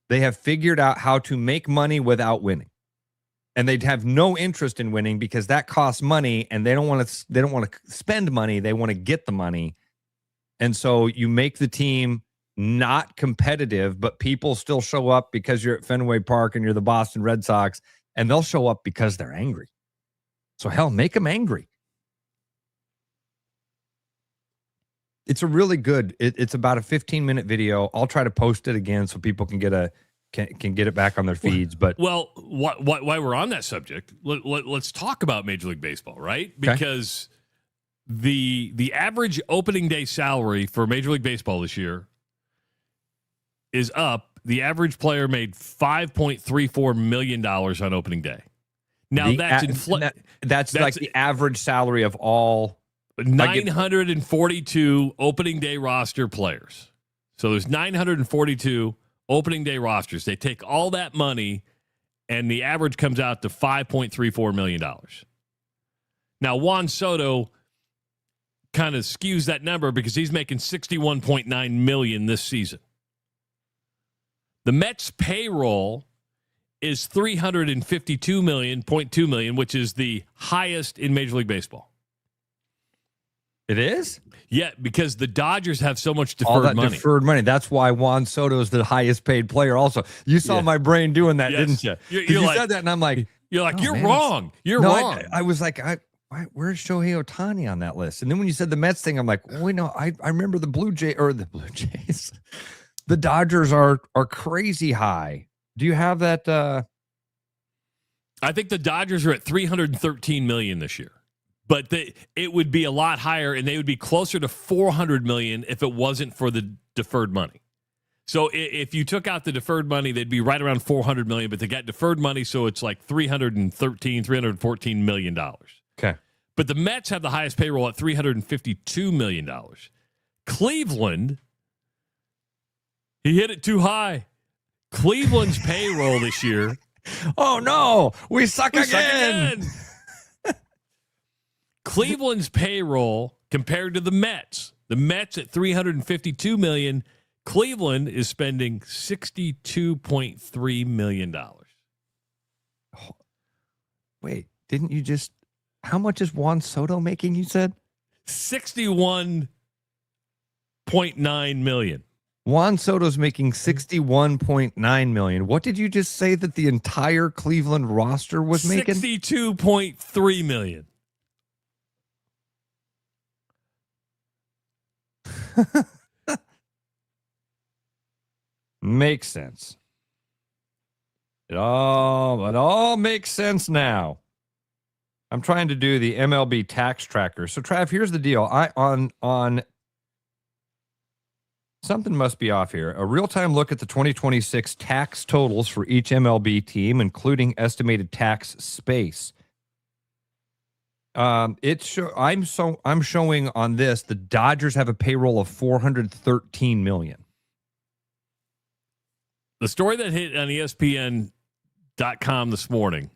have figured out how to make money without winning. And they'd have no interest in winning because that costs money, and they don't want to spend money. They want to get the money. And so you make the team not competitive, but people still show up because you're at Fenway Park and you're the Boston Red Sox, and they'll show up because they're angry. So hell, make them angry. It's a really good, it's about a 15-minute video. I'll try to post it again so people can get it back on their feeds. But while we're on that subject, let's talk about Major League Baseball, right? Okay. Because the average opening day salary for Major League Baseball this year is up. The average player made $5.34 million on opening day. Now that's like the average salary of all 942 opening day roster players. So there's 942 opening day rosters. They take all that money, and the average comes out to $5.34 million. Now, Juan Soto kind of skews that number because he's making $61.9 million this season. The Mets payroll is $352.2 million, which is the highest in Major League Baseball. It is? Yeah, because the Dodgers have so much deferred money. Deferred money. That's why Juan Soto is the highest paid player also. You saw my brain doing that, didn't you? You like, said that, and I'm like... You're like, you're man, wrong. You're wrong. I was like, where's Shohei Ohtani on that list? And then when you said the Mets thing, I'm like, oh, wait, no, I remember the Blue Jays. The Dodgers are crazy high. Do you have that? I think the Dodgers are at $313 million this year, but it would be a lot higher, and they would be closer to $400 million if it wasn't for the deferred money. So if you took out the deferred money, they'd be right around $400 million, but they got deferred money, so it's like $314 million. Okay. But the Mets have the highest payroll at $352 million. Cleveland, he hit it too high. Cleveland's payroll this year. Oh, no. We suck again. Cleveland's payroll compared to the Mets. The Mets at $352 million. Cleveland is spending $62.3 million. Wait, didn't you just... How much is Juan Soto making, you said? $61.9 million. Juan Soto's making $61.9 million. What did you just say that the entire Cleveland roster was making? $62.3 million. Makes sense. It all makes sense now. I'm trying to do the MLB tax tracker. So, Trav, here's the deal. On something must be off here. A real-time look at the 2026 tax totals for each MLB team, including estimated tax space. I'm showing on this the Dodgers have a payroll of $413 million. The story that hit on ESPN.com this morning,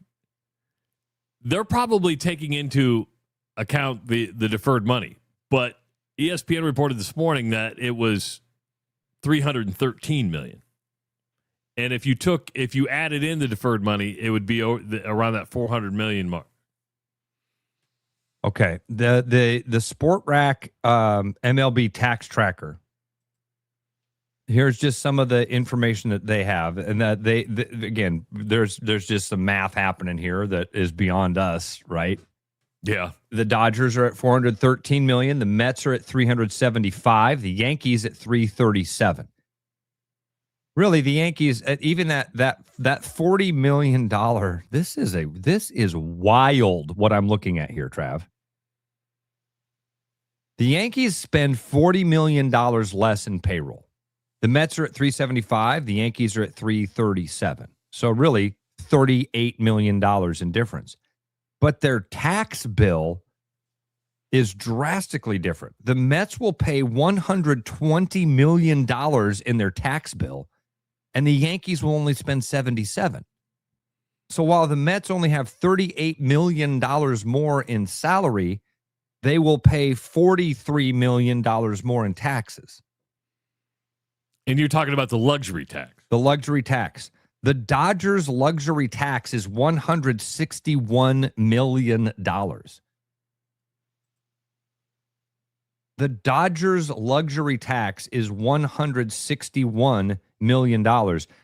they're probably taking into account the deferred money, but ESPN reported this morning that it was $313 million. And if you added in the deferred money, it would be around that $400 million mark. Okay. The Sport Rack MLB tax tracker Here's just some of the information that they have, and that again, there's just some math happening here that is beyond us, right? Yeah. The Dodgers are at 413 million. The Mets are at 375. The Yankees at 337. Really, the Yankees at even that $40 million. This is wild. What I'm looking at here, Trav. The Yankees spend $40 million less in payroll. The Mets are at 375. The Yankees are at 337. So really, $38 million in difference. But their tax bill is drastically different. The Mets will pay $120 million in their tax bill, and the Yankees will only spend 77. So while the Mets only have $38 million more in salary, they will pay $43 million more in taxes. And you're talking about the luxury tax. The luxury tax. The Dodgers' luxury tax is $161 million. The Dodgers' luxury tax is $161 million.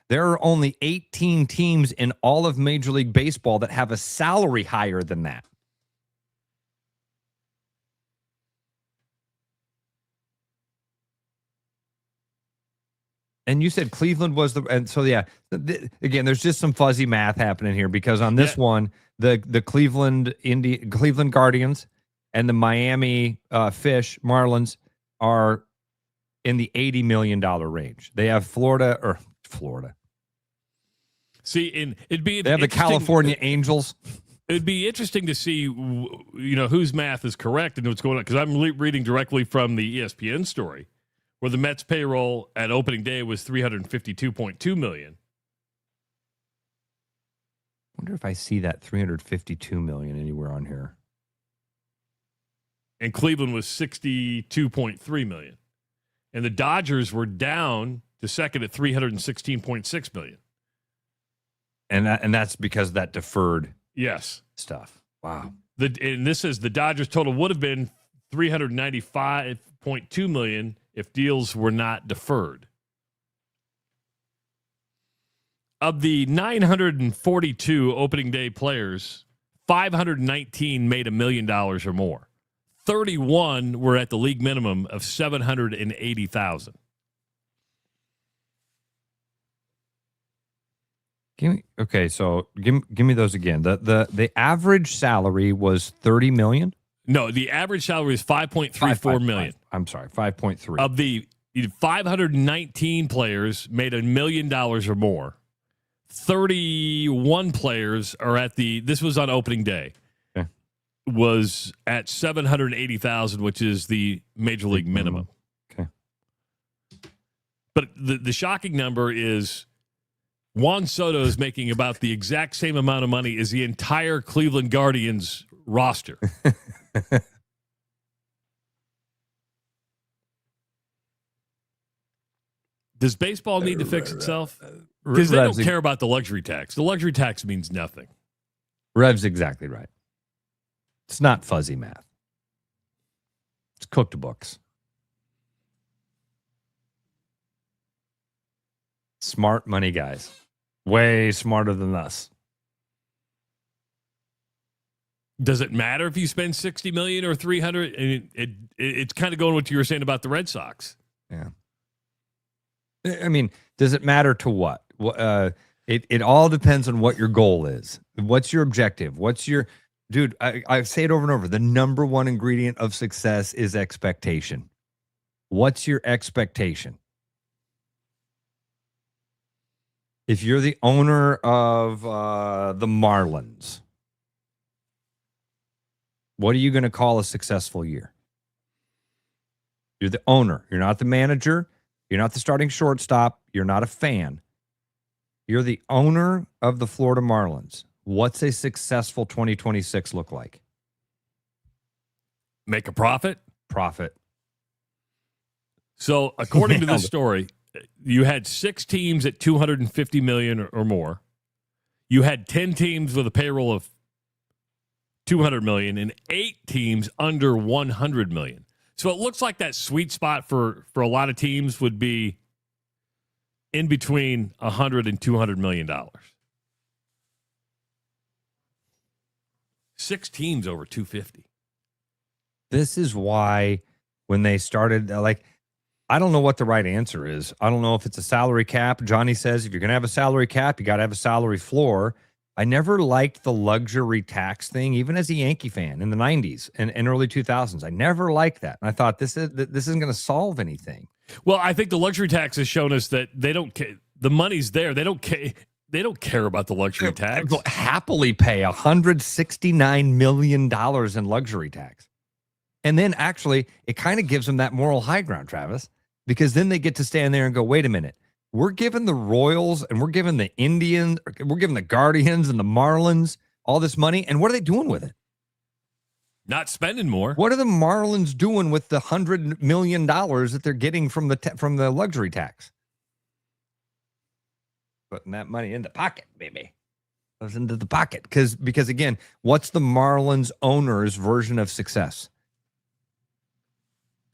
There are only 18 teams in all of Major League Baseball that have a salary higher than that. And you said Cleveland was again, there's just some fuzzy math happening here because on this one, the Cleveland Guardians and the Miami Marlins are in the $80 million range. They have Florida. See, they have the California Angels. It'd be interesting to see, whose math is correct and what's going on, because I'm reading directly from the ESPN story, where the Mets payroll at opening day was $352.2 million. I wonder if I see that $352 million anywhere on here. And Cleveland was $62.3 million. And the Dodgers were down to second at $316.6 million. And that's because of that deferred stuff. Wow. And this says the Dodgers total would have been $395.2 million if deals were not deferred. Of the 942 opening day players, 519 made $1 million or more. 31 were at the league minimum of $780,000. So give me those again. The average salary was $30 million. No, the average salary is $5.34 million. I'm sorry, 5.3. Of the 519 players made $1 million or more. 31 players are this was on opening day. Okay. Was at $780,000, which is the major league minimum. Okay. But the shocking number is Juan Soto is making about the exact same amount of money as the entire Cleveland Guardians roster. Does baseball need to fix itself? Because they don't care about the luxury tax. The luxury tax means nothing. Rev's exactly right. It's not fuzzy math. It's cooked books. Smart money guys. Way smarter than us. Does it matter if you spend $60 million or $300? It's kind of going what you were saying about the Red Sox. Yeah. I mean, does it matter to what? It all depends on what your goal is. What's your objective? Dude, I say it over and over. The number one ingredient of success is expectation. What's your expectation? If you're the owner of the Marlins, what are you going to call a successful year? You're the owner. You're not the manager. You're not the starting shortstop. You're not a fan. You're the owner of the Florida Marlins. What's a successful 2026 look like? Make a profit? Profit. So, according to this story, you had 6 teams at $250 million or more. You had 10 teams with a payroll of $200 million and 8 teams under $100 million. So it looks like that sweet spot for a lot of teams would be in between $100 and $200 million. 6 teams over 250. This is why when they started, I don't know what the right answer is. I don't know if it's a salary cap. Johnny says if you're going to have a salary cap, you got to have a salary floor. I never liked the luxury tax thing, even as a Yankee fan in the 90s and early 2000s. I never liked that. And I thought this isn't going to solve anything. Well, I think the luxury tax has shown us that they don't care. The money's there. They don't care. They don't care about the luxury tax. They'll happily pay $169 million in luxury tax. And then actually, it kind of gives them that moral high ground, Travis, because then they get to stand there and go, wait a minute. We're giving the Royals and we're giving the Indians, we're giving the Guardians and the Marlins all this money. And what are they doing with it? Not spending more. What are the Marlins doing with the $100 million that they're getting from the luxury tax? Putting that money in the pocket, baby. Goes into the pocket. Because again, what's the Marlins owner's version of success?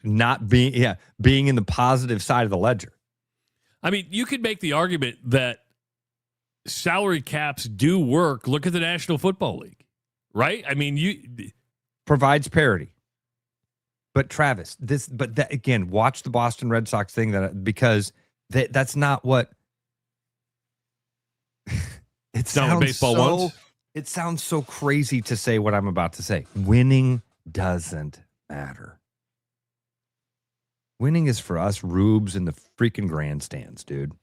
Not being in the positive side of the ledger. I mean, you could make the argument that salary caps do work. Look at the National Football League, right? I mean, provides parity. But Travis, again, watch the Boston Red Sox thing because that's not what it sounds baseball wants. It sounds so crazy to say what I'm about to say. Winning doesn't matter. Winning is for us rubes in the freaking grandstands, dude.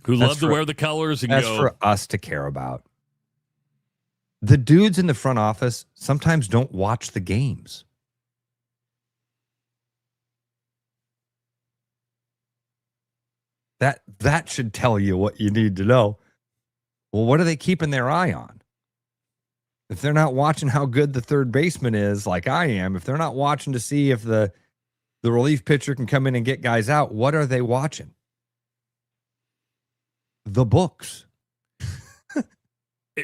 Who love to wear the colors and that's go. For us to care about. The dudes in the front office sometimes don't watch the games. That should tell you what you need to know. Well, what are they keeping their eye on? If they're not watching how good the third baseman is, like I am, if they're not watching to see if the relief pitcher can come in and get guys out, what are they watching? The books.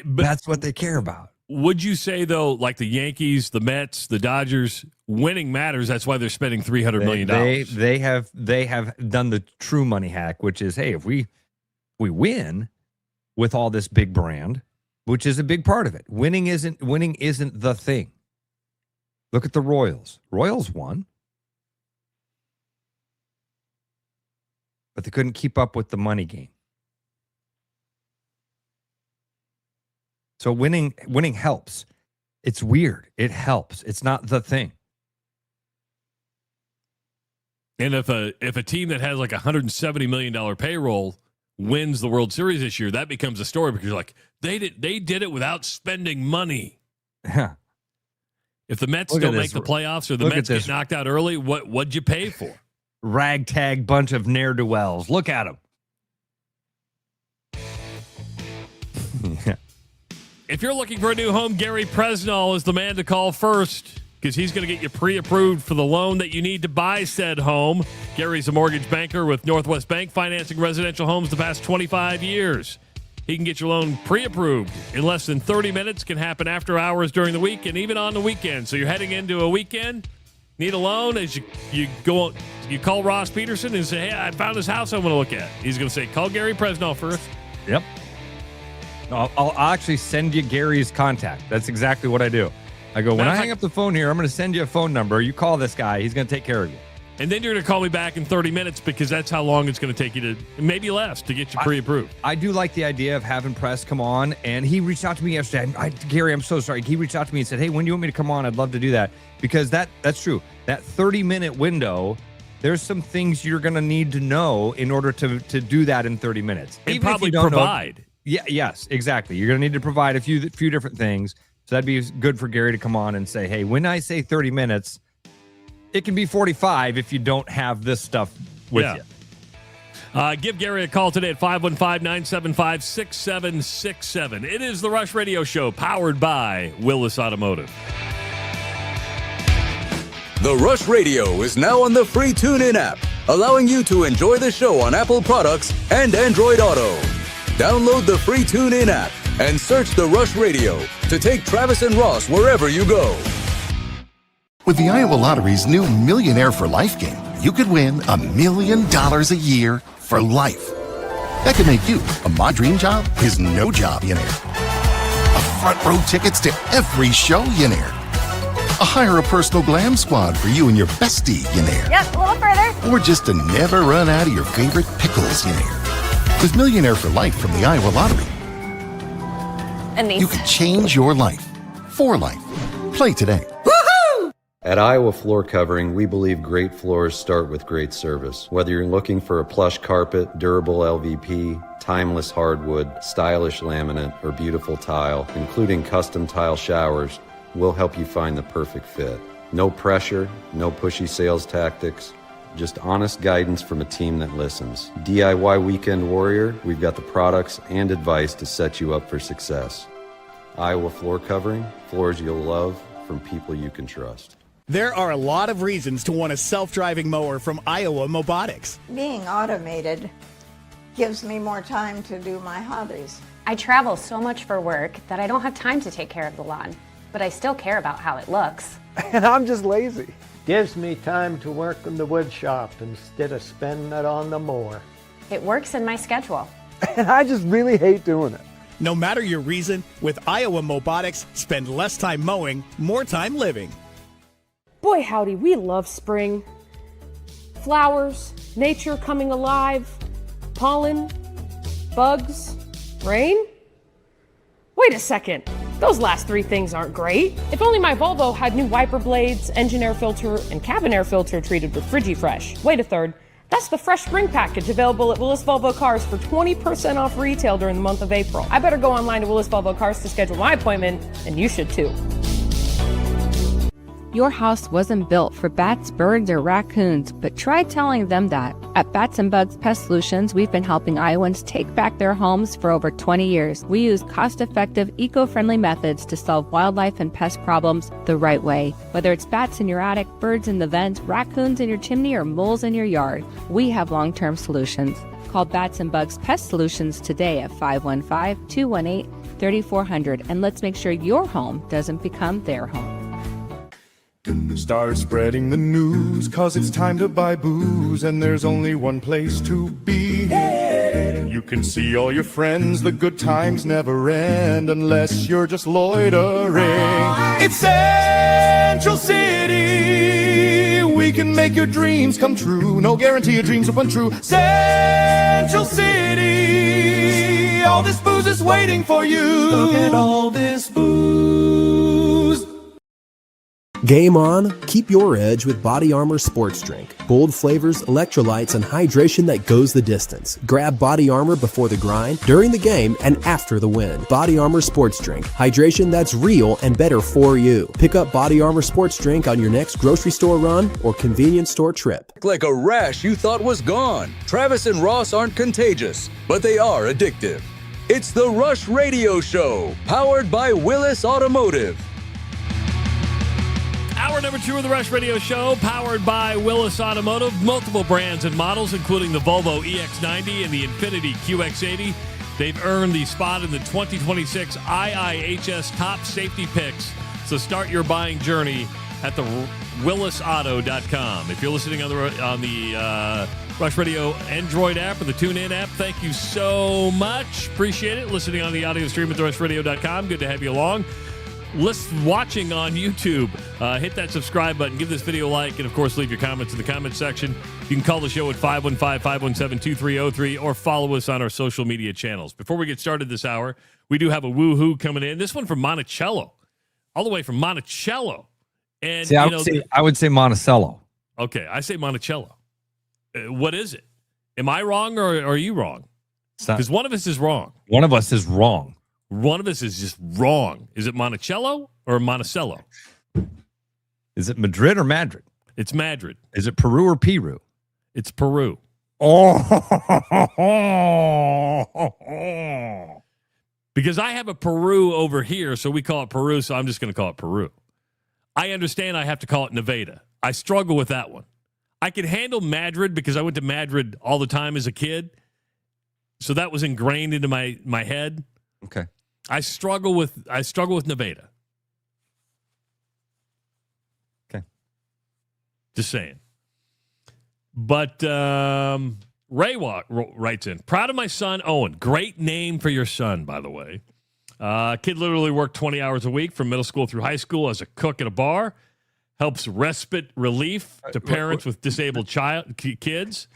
That's what they care about. Would you say, though, like the Yankees, the Mets, the Dodgers, winning matters? That's why they're spending $300 million. They have done the true money hack, which is, hey, if we win with all this big brand, which is a big part of it. Winning isn't the thing. Look at the Royals. Royals won. But they couldn't keep up with the money game. So winning helps. It's weird. It helps. It's not the thing. And if a team that has like $170 million payroll wins the World Series this year, that becomes a story because you're like, they did it without spending money. Yeah. If the Mets don't make the playoffs or the Mets get knocked out early, what'd you pay for? Ragtag bunch of ne'er-do-wells. Look at them. Yeah. If you're looking for a new home, Gary Presnall is the man to call first because he's going to get you pre-approved for the loan that you need to buy said home. Gary's a mortgage banker with Northwest Bank, financing residential homes the past 25 years. He can get your loan pre-approved in less than 30 minutes, can happen after hours during the week and even on the weekend. So you're heading into a weekend, need a loan, as you call Ross Peterson and say, hey, I found this house I want to look at. He's going to say, call Gary Presnall first. Yep. I'll actually send you Gary's contact. That's exactly what I do. I go, when I hang up the phone here, I'm going to send you a phone number. You call this guy. He's going to take care of you. And then you're going to call me back in 30 minutes because that's how long it's going to take you to, maybe less, to get you pre-approved. I do like the idea of having Press come on. And he reached out to me yesterday. Gary, I'm so sorry. He reached out to me and said, hey, when do you want me to come on? I'd love to do that. Because that's true. That 30-minute window, there's some things you're going to need to know in order to do that in 30 minutes. And probably provide. Yes, exactly. You're going to need to provide a few different things. So that'd be good for Gary to come on and say, hey, when I say 30 minutes, it can be 45 if you don't have this stuff with you. Give Gary a call today at 515-975-6767. It is the Rush Radio Show, powered by Willis Automotive. The Rush Radio is now on the free TuneIn app, allowing you to enjoy the show on Apple products and Android Auto. Download the free TuneIn app and search The Rush Radio to take Travis and Ross wherever you go. With the Iowa Lottery's new Millionaire for Life game, you could win $1 million a year for life. That could make you my dream job is no job, you know. A front row tickets to every show, you know. Hire a personal glam squad for you and your bestie, you know. Yep, a little further. Or just to never run out of your favorite pickles, you know. With Millionaire for Life from the Iowa Lottery, And these. you can change your life for life. Play today. At Iowa Floor Covering, we believe great floors start with great service. Whether you're looking for a plush carpet, durable LVP, timeless hardwood, stylish laminate, or beautiful tile, including custom tile showers, we'll help you find the perfect fit. No pressure, no pushy sales tactics, just honest guidance from a team that listens. DIY Weekend Warrior, we've got the products and advice to set you up for success. Iowa Floor Covering, floors you'll love from people you can trust. There are a lot of reasons to want a self-driving mower from Iowa Mobotics. Being automated gives me more time to do my hobbies. I travel so much for work that I don't have time to take care of the lawn, but I still care about how it looks. And I'm just lazy. Gives me time to work in the wood shop instead of spending it on the mower. It works in my schedule. And I just really hate doing it. No matter your reason, with Iowa Mobotics, spend less time mowing, more time living. Boy, howdy, we love spring. Flowers, nature coming alive, pollen, bugs, rain. Wait a second, those last three things aren't great. If only my Volvo had new wiper blades, engine air filter, and cabin air filter treated with FrigiFresh. Wait a third, that's the fresh spring package available at Willis Volvo Cars for 20% off retail during the month of April. I better go online to Willis Volvo Cars to schedule my appointment, and you should too. Your house wasn't built for bats, birds, or raccoons, but try telling them that. At Bats and Bugs Pest Solutions, we've been helping Iowans take back their homes for over 20 years. We use cost-effective, eco-friendly methods to solve wildlife and pest problems the right way. Whether it's bats in your attic, birds in the vent, raccoons in your chimney, or moles in your yard, we have long-term solutions. Call Bats and Bugs Pest Solutions today at 515-218-3400, and let's make sure your home doesn't become their home. Start spreading the news, 'cause it's time to buy booze, and there's only one place to be. You can see all your friends, the good times never end, unless you're just loitering. It's Central City, we can make your dreams come true. No guarantee your dreams will come true. Central City, all this booze is waiting for you. Look at all this booze. Game on, keep your edge with Body Armor Sports Drink. Bold flavors, electrolytes, and hydration that goes the distance. Grab Body Armor before the grind, during the game, and after the win. Body Armor Sports Drink. Hydration that's real and better for you. Pick up Body Armor Sports Drink on your next grocery store run or convenience store trip. Like a rash you thought was gone. Travis and Ross aren't contagious, but they are addictive. It's the Rush Radio Show, powered by Willis Automotive. Hour number 2 of the Rush Radio Show, powered by Willis Automotive. Multiple brands and models, including the Volvo EX90 and the Infiniti QX80. They've earned the spot in the 2026 IIHS Top Safety Picks. So start your buying journey at the willisauto.com. If you're listening on the Rush Radio Android app or the TuneIn app, thank you so much. Appreciate it. Listening on the audio stream at therushladio.com. Good to have you along. Watching on YouTube, hit that subscribe button, give this video a like, and of course leave your comments in the comments section. You can call the show at 515-517-2303 or follow us on our social media channels. Before we get started this hour, we do have a woo-hoo coming in. This one from Monticello, all the way from Monticello. And see, I would say Monticello. Okay, I say Monticello. What is it? Am I wrong or are you wrong? Because one of us is wrong. One of us is wrong. One of us is just wrong. Is it Monticello or Monticello? Is it Madrid or Madrid? It's Madrid. Is it Peru or Peru? It's Peru. Oh. Because I have a Peru over here, so we call it Peru, so I'm just going to call it Peru. I understand I have to call it Nevada. I struggle with that one. I can handle Madrid because I went to Madrid all the time as a kid, so that was ingrained into my head. Okay. I struggle with Nevada. Okay. Just saying. But writes in, proud of my son, Owen. Great name for your son, by the way. Kid literally worked 20 hours a week from middle school through high school as a cook at a bar. Helps respite relief to parents with disabled kids.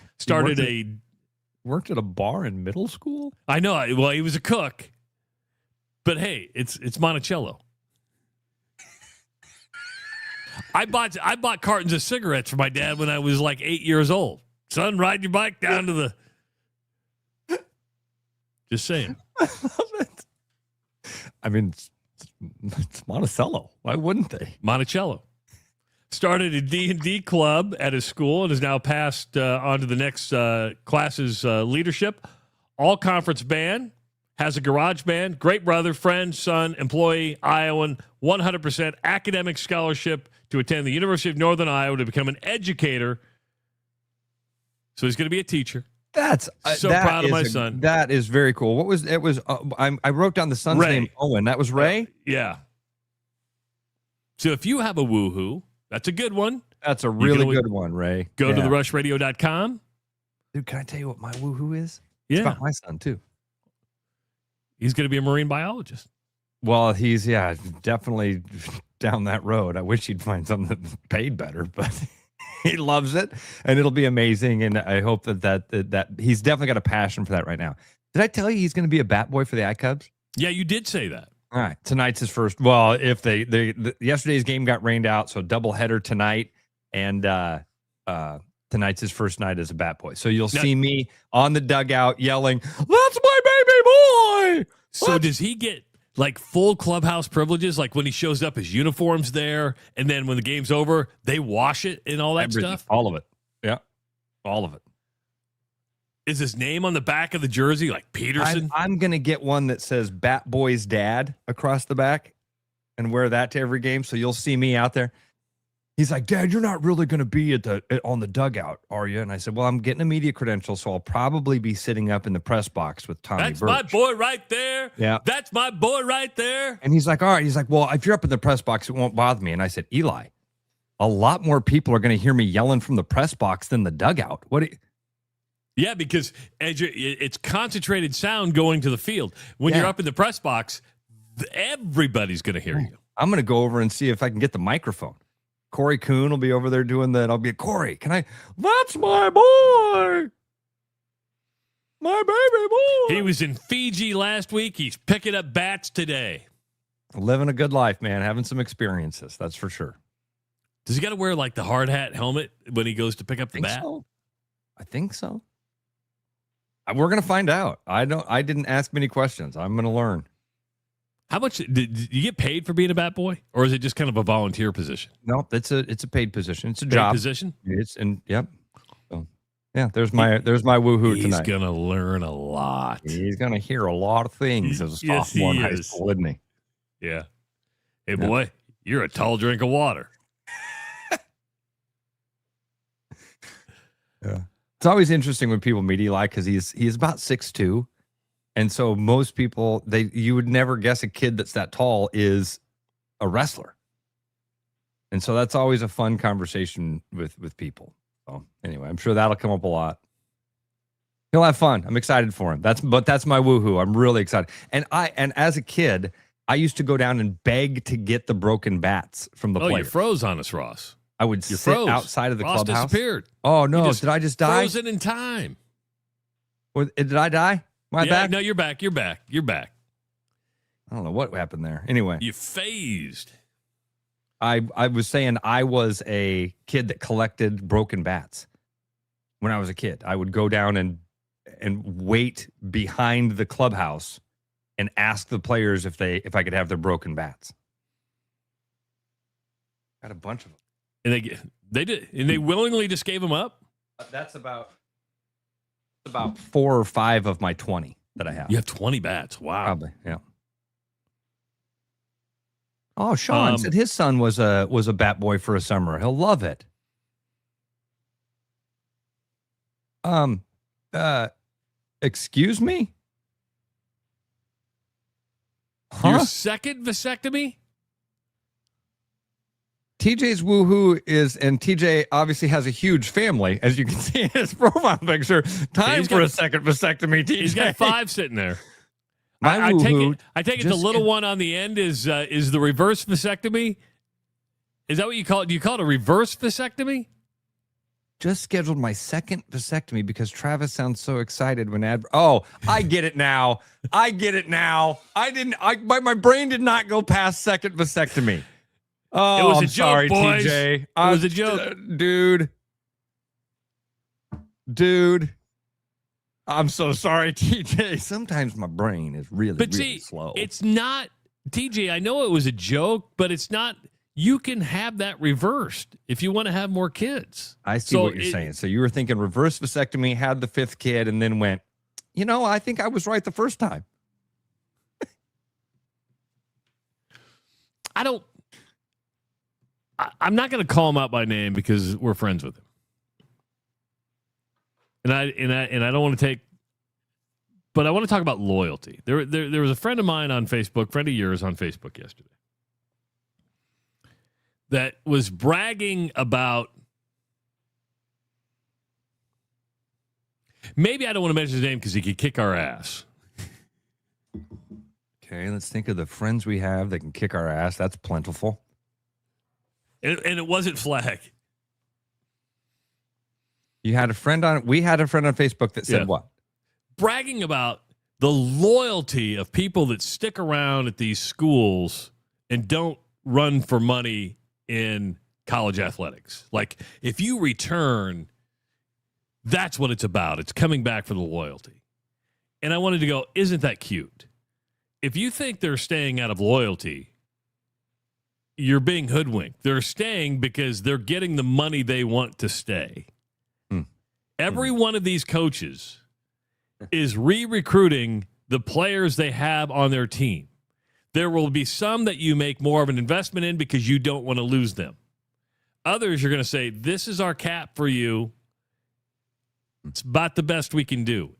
Worked at a bar in middle school? I know. Well, he was a cook. But hey, it's Monticello. I bought cartons of cigarettes for my dad when I was like 8 years old. Son, ride your bike down to the... Just saying. I love it. I mean, it's Monticello. Why wouldn't they? Monticello. Started a D&D club at his school and has now passed on to the next class's leadership. All-conference band. Has a garage band. Great brother, friend, son, employee, Iowan. 100% academic scholarship to attend the University of Northern Iowa to become an educator. So he's going to be a teacher. That's proud of my son. That is very cool. What was it? Was I wrote down the son's Ray. name, Owen. That was Ray. Yeah. So if you have a woohoo, that's a good one. That's a really good one, Ray. Go to therushradio.com. Dude, can I tell you what my woohoo is? Yeah. It's about my son too. He's going to be a marine biologist. Well, he's definitely down that road. I wish he'd find something that paid better, but he loves it, and it'll be amazing. And I hope that he's definitely got a passion for that right now. Did I tell you he's going to be a bat boy for the iCubs? Yeah, you did say that. All right, tonight's his first. Well, if yesterday's game got rained out, so doubleheader tonight, and tonight's his first night as a bat boy. So you'll see me on the dugout yelling, "That's my baby boy!" So does he get like full clubhouse privileges? Like when he shows up, his uniform's there, and then when the game's over, they wash it and all that stuff? All of it. Yeah, all of it. Is his name on the back of the jersey, like Peterson? I'm going to get one that says Bat Boy's Dad across the back and wear that to every game. So you'll see me out there. He's like, "Dad, you're not really going to be on the dugout, are you?" And I said, "Well, I'm getting a media credential, so I'll probably be sitting up in the press box with Tommy That's Birch." my boy right there. Yeah. That's my boy right there. And he's like, "All right." He's like, "Well, if you're up in the press box, it won't bother me." And I said, "Eli, a lot more people are going to hear me yelling from the press box than the dugout. What? Yeah, because it's concentrated sound going to the field. When you're up in the press box, everybody's going to hear you. I'm going to go over and see if I can get the microphone. Corey Kuhn will be over there doing that. I'll be, "Corey, can I? That's my boy. My baby boy." He was in Fiji last week. He's picking up bats today. Living a good life, man. Having some experiences, that's for sure. Does he got to wear like the hard hat helmet when he goes to pick up the bat? So. I think so. We're going to find out. I didn't ask many questions. I'm going to learn. How much did you get paid for being a bat boy, or is it just kind of a volunteer position? No, it's a paid position. It's a paid job position. Yep. So, yeah, there's my woohoo tonight. He's gonna learn a lot. He's gonna hear a lot of things as a sophomore in high school, isn't he? Yeah. Hey, boy, you're a tall drink of water. Yeah. It's always interesting when people meet Eli because he's about 6'2". And so most people, you would never guess a kid that's that tall is a wrestler. And so that's always a fun conversation with people. So anyway, I'm sure that'll come up a lot. He'll have fun. I'm excited for him. That's my woohoo. I'm really excited. And as a kid, I used to go down and beg to get the broken bats from the players. You froze on us, Ross. I would sit outside of the Ross clubhouse. Disappeared. Oh no! Did I just die? Frozen in time. Did I die? Am I back? No, you're back. You're back. You're back. I don't know what happened there. Anyway, you phased. I was saying I was a kid that collected broken bats. When I was a kid, I would go down and wait behind the clubhouse and ask the players if I could have their broken bats. Got a bunch of them. And they did, and they willingly just gave them up. That's about 4 or 5 of my 20 that I have. You have 20 bats. Wow. Probably, yeah. Oh, Sean said his son was a bat boy for a summer. He'll love it. Excuse me? Your second vasectomy? TJ's Woo-Hoo is, and TJ obviously has a huge family, as you can see in his profile picture. Time for a second vasectomy, TJ. He's got 5 sitting there. My I Woo-Hoo take it the little one on the end is the reverse vasectomy? Is that what you call it? Do you call it a reverse vasectomy? Just scheduled my second vasectomy because Travis sounds so excited when I get it now. I get it now. My brain did not go past second vasectomy. Oh, it was I'm a joke, sorry, boys. TJ. It was a joke. Dude. I'm so sorry, TJ. Sometimes my brain is really slow. It's not, TJ, I know it was a joke, but it's not. You can have that reversed if you want to have more kids. I see what you're saying. So you were thinking reverse vasectomy, had the 5th kid, and then went, I think I was right the first time. I'm not going to call him out by name because we're friends with him. And I don't want to take, but I want to talk about loyalty. There was a friend of mine on Facebook, friend of yours on Facebook yesterday, that was bragging about, maybe I don't want to mention his name because he could kick our ass. Okay, let's think of the friends we have that can kick our ass. That's plentiful. And it wasn't Flag. We had a friend on Facebook that said what? Bragging about the loyalty of people that stick around at these schools and don't run for money in college athletics. Like, if you return, that's what it's about. It's coming back for the loyalty. And I wanted to go, isn't that cute? If you think they're staying out of loyalty, you're being hoodwinked. They're staying because they're getting the money they want to stay. Every one of these coaches is re-recruiting the players they have on their team. There will be some that you make more of an investment in because you don't want to lose them. Others, you're going to say, this is our cap for you. It's about the best we can do.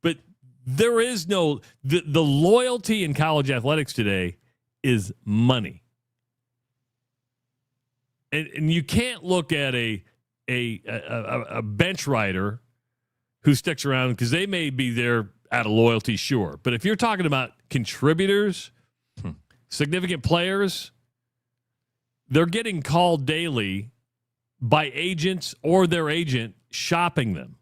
But there is no, the loyalty in college athletics today is money. And you can't look at a bench rider who sticks around because they may be there out of loyalty, sure. But if you're talking about contributors, significant players, they're getting called daily by agents or their agent shopping them.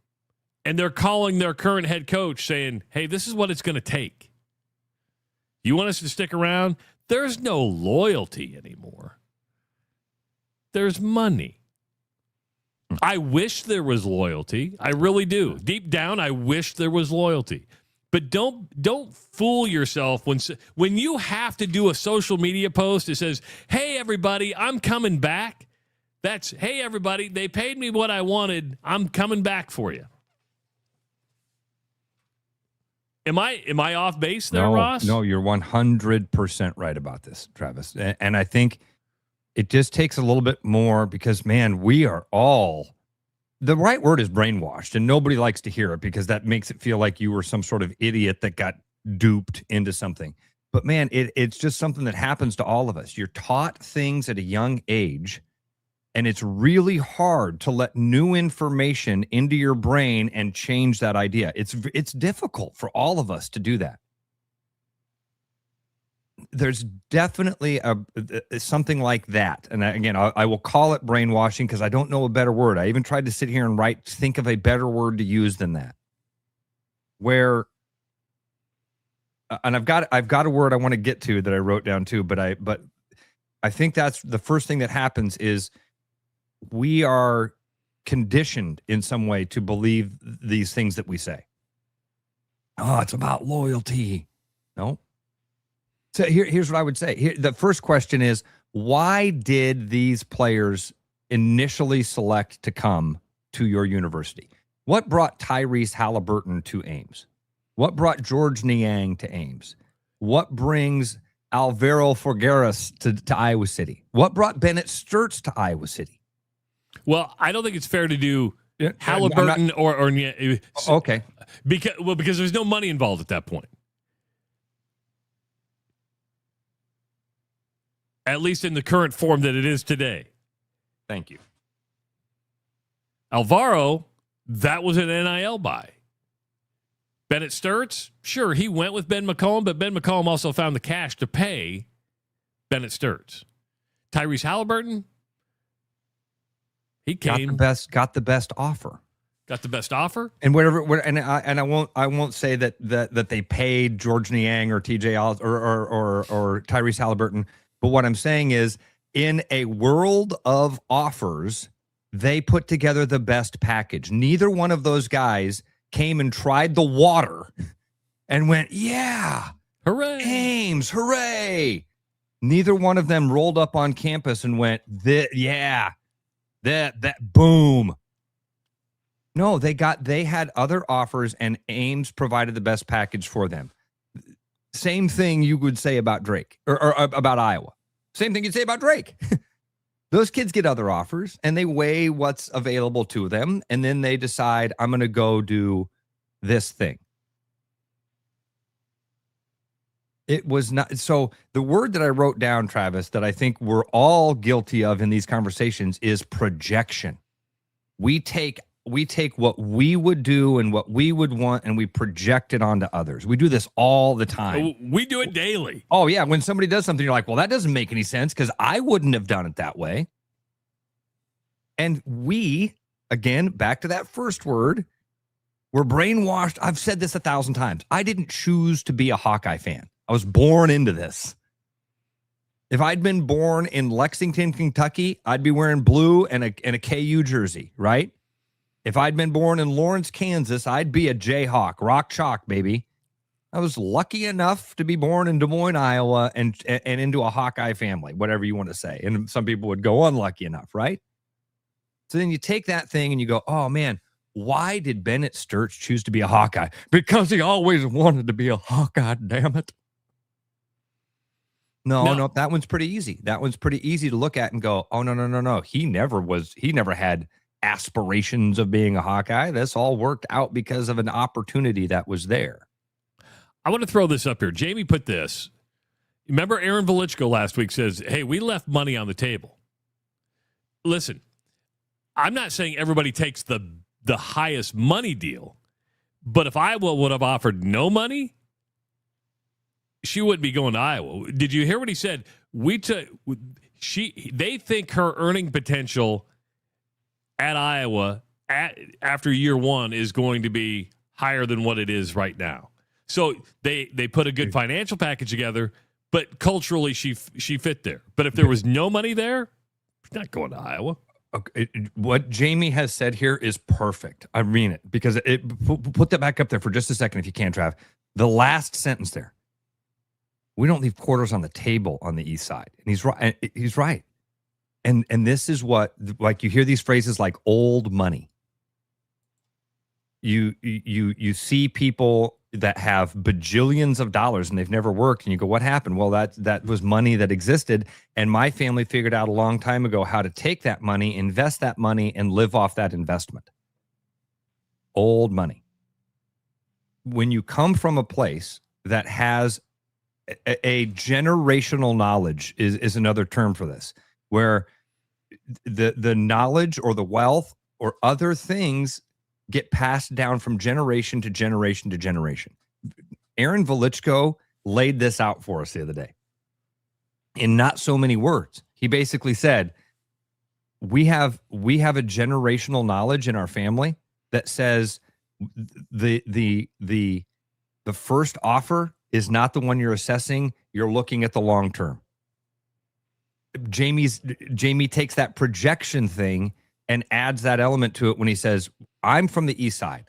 And they're calling their current head coach saying, hey, this is what it's going to take. You want us to stick around? There's no loyalty anymore. There's money. I wish there was loyalty. I really do. Deep down, I wish there was loyalty. But don't fool yourself when you have to do a social media post that says, hey, everybody, I'm coming back. That's, hey, everybody, they paid me what I wanted. I'm coming back for you. Am I off base there, Ross? No, you're 100% right about this, Travis. And I think it just takes a little bit more because, man, we are all, the right word is brainwashed, and nobody likes to hear it because that makes it feel like you were some sort of idiot that got duped into something. But, man, it's just something that happens to all of us. You're taught things at a young age, and it's really hard to let new information into your brain and change that idea. It's difficult for all of us to do that. There's definitely something like that. And again, I will call it brainwashing because I don't know a better word. I even tried to sit here and think of a better word to use than that. Where, and I've got a word I want to get to that I wrote down too, but I think that's the first thing that happens is we are conditioned in some way to believe these things that we say. Oh, it's about loyalty. No. So here's what I would say. The first question is, why did these players initially select to come to your university? What brought Tyrese Halliburton to Ames? What brought George Niang to Ames? What brings Alvaro Figueras to Iowa City? What brought Bennett Sturts to Iowa City? Well, I don't think it's fair to do Halliburton or okay. Because there's no money involved at that point. at least in the current form that it is today. Thank you. Alvaro, that was an NIL buy. Bennett Sturts, sure, he went with Ben McCollum, but Ben McCollum also found the cash to pay Bennett Sturts. Tyrese Halliburton, he came got the best offer. Got the best offer, and I won't say that they paid George Niang or TJ Oz or Tyrese Halliburton, but what I'm saying is, in a world of offers, they put together the best package. Neither one of those guys came and tried the water and went, yeah, hooray, Ames, hooray. Neither one of them rolled up on campus and went, that boom. No, they had other offers, and Ames provided the best package for them. Same thing you would say about Drake or about Iowa. Same thing you'd say about Drake. Those kids get other offers, and they weigh what's available to them, and then they decide, I'm going to go do this thing. It was not. So the word that I wrote down, Travis, that I think we're all guilty of in these conversations is projection. We take what we would do and what we would want, and we project it onto others. We do this all the time. We do it daily. Oh, yeah. When somebody does something, you're like, well, that doesn't make any sense because I wouldn't have done it that way. And we, again, back to that first word, we're brainwashed. I've said this 1,000 times. I didn't choose to be a Hawkeye fan. I was born into this. If I'd been born in Lexington, Kentucky, I'd be wearing blue and a KU jersey, right? If I'd been born in Lawrence, Kansas, I'd be a Jayhawk, rock chalk, baby. I was lucky enough to be born in Des Moines, Iowa, and into a Hawkeye family, whatever you want to say. And some people would go unlucky enough, right? So then you take that thing and you go, oh, man, why did Bennett Sturts choose to be a Hawkeye? Because he always wanted to be a Hawkeye, damn it. No, that one's pretty easy. That one's pretty easy to look at and go, oh, no. He never had aspirations of being a Hawkeye. This all worked out because of an opportunity that was there. I want to throw this up here. Jamie put this. Remember Aaron Velichko last week says, hey, we left money on the table. Listen, I'm not saying everybody takes the highest money deal, but if Iowa would have offered no money, she wouldn't be going to Iowa. Did you hear what he said? They think her earning potential at Iowa after year one is going to be higher than what it is right now. So they put a good financial package together, but culturally she fit there. But if there was no money there, she's not going to Iowa. Okay, what Jamie has said here is perfect. I mean it, because put that back up there for just a second if you can, Trav. The last sentence there. We don't leave quarters on the table on the east side. And he's right. He's right. And this is what, like, you hear these phrases like old money. You see people that have bajillions of dollars and they've never worked, and you go, what happened? Well, that was money that existed, and my family figured out a long time ago how to take that money, invest that money, and live off that investment. Old money. When you come from a place that has a generational knowledge is another term for this, where the knowledge or the wealth or other things get passed down from generation to generation to generation. Aaron Velichko laid this out for us the other day in not so many words. He basically said, we have a generational knowledge in our family that says the first offer is not the one you're assessing. You're looking at the long term. Jamie takes that projection thing and adds that element to it when he says, I'm from the east side.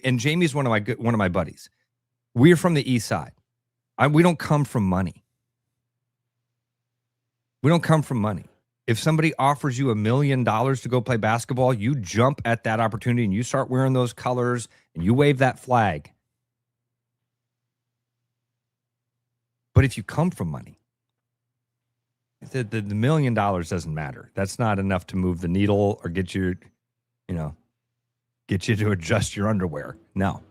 And Jamie's one of my buddies. We're from the east side. We don't come from money. We don't come from money. If somebody offers you $1 million to go play basketball, you jump at that opportunity and you start wearing those colors and you wave that flag. But if you come from money, the $1 million doesn't matter. That's not enough to move the needle or get you to adjust your underwear. No.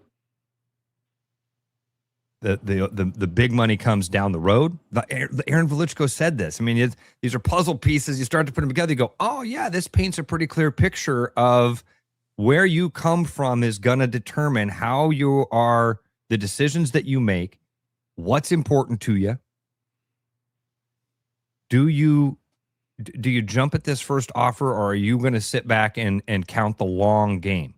the big money comes down the road. Aaron Velichko said this. I mean, these are puzzle pieces. You start to put them together. You go, oh yeah, this paints a pretty clear picture of where you come from is going to determine how you are, the decisions that you make, what's important to you. Do you jump at this first offer, or are you going to sit back and count the long game?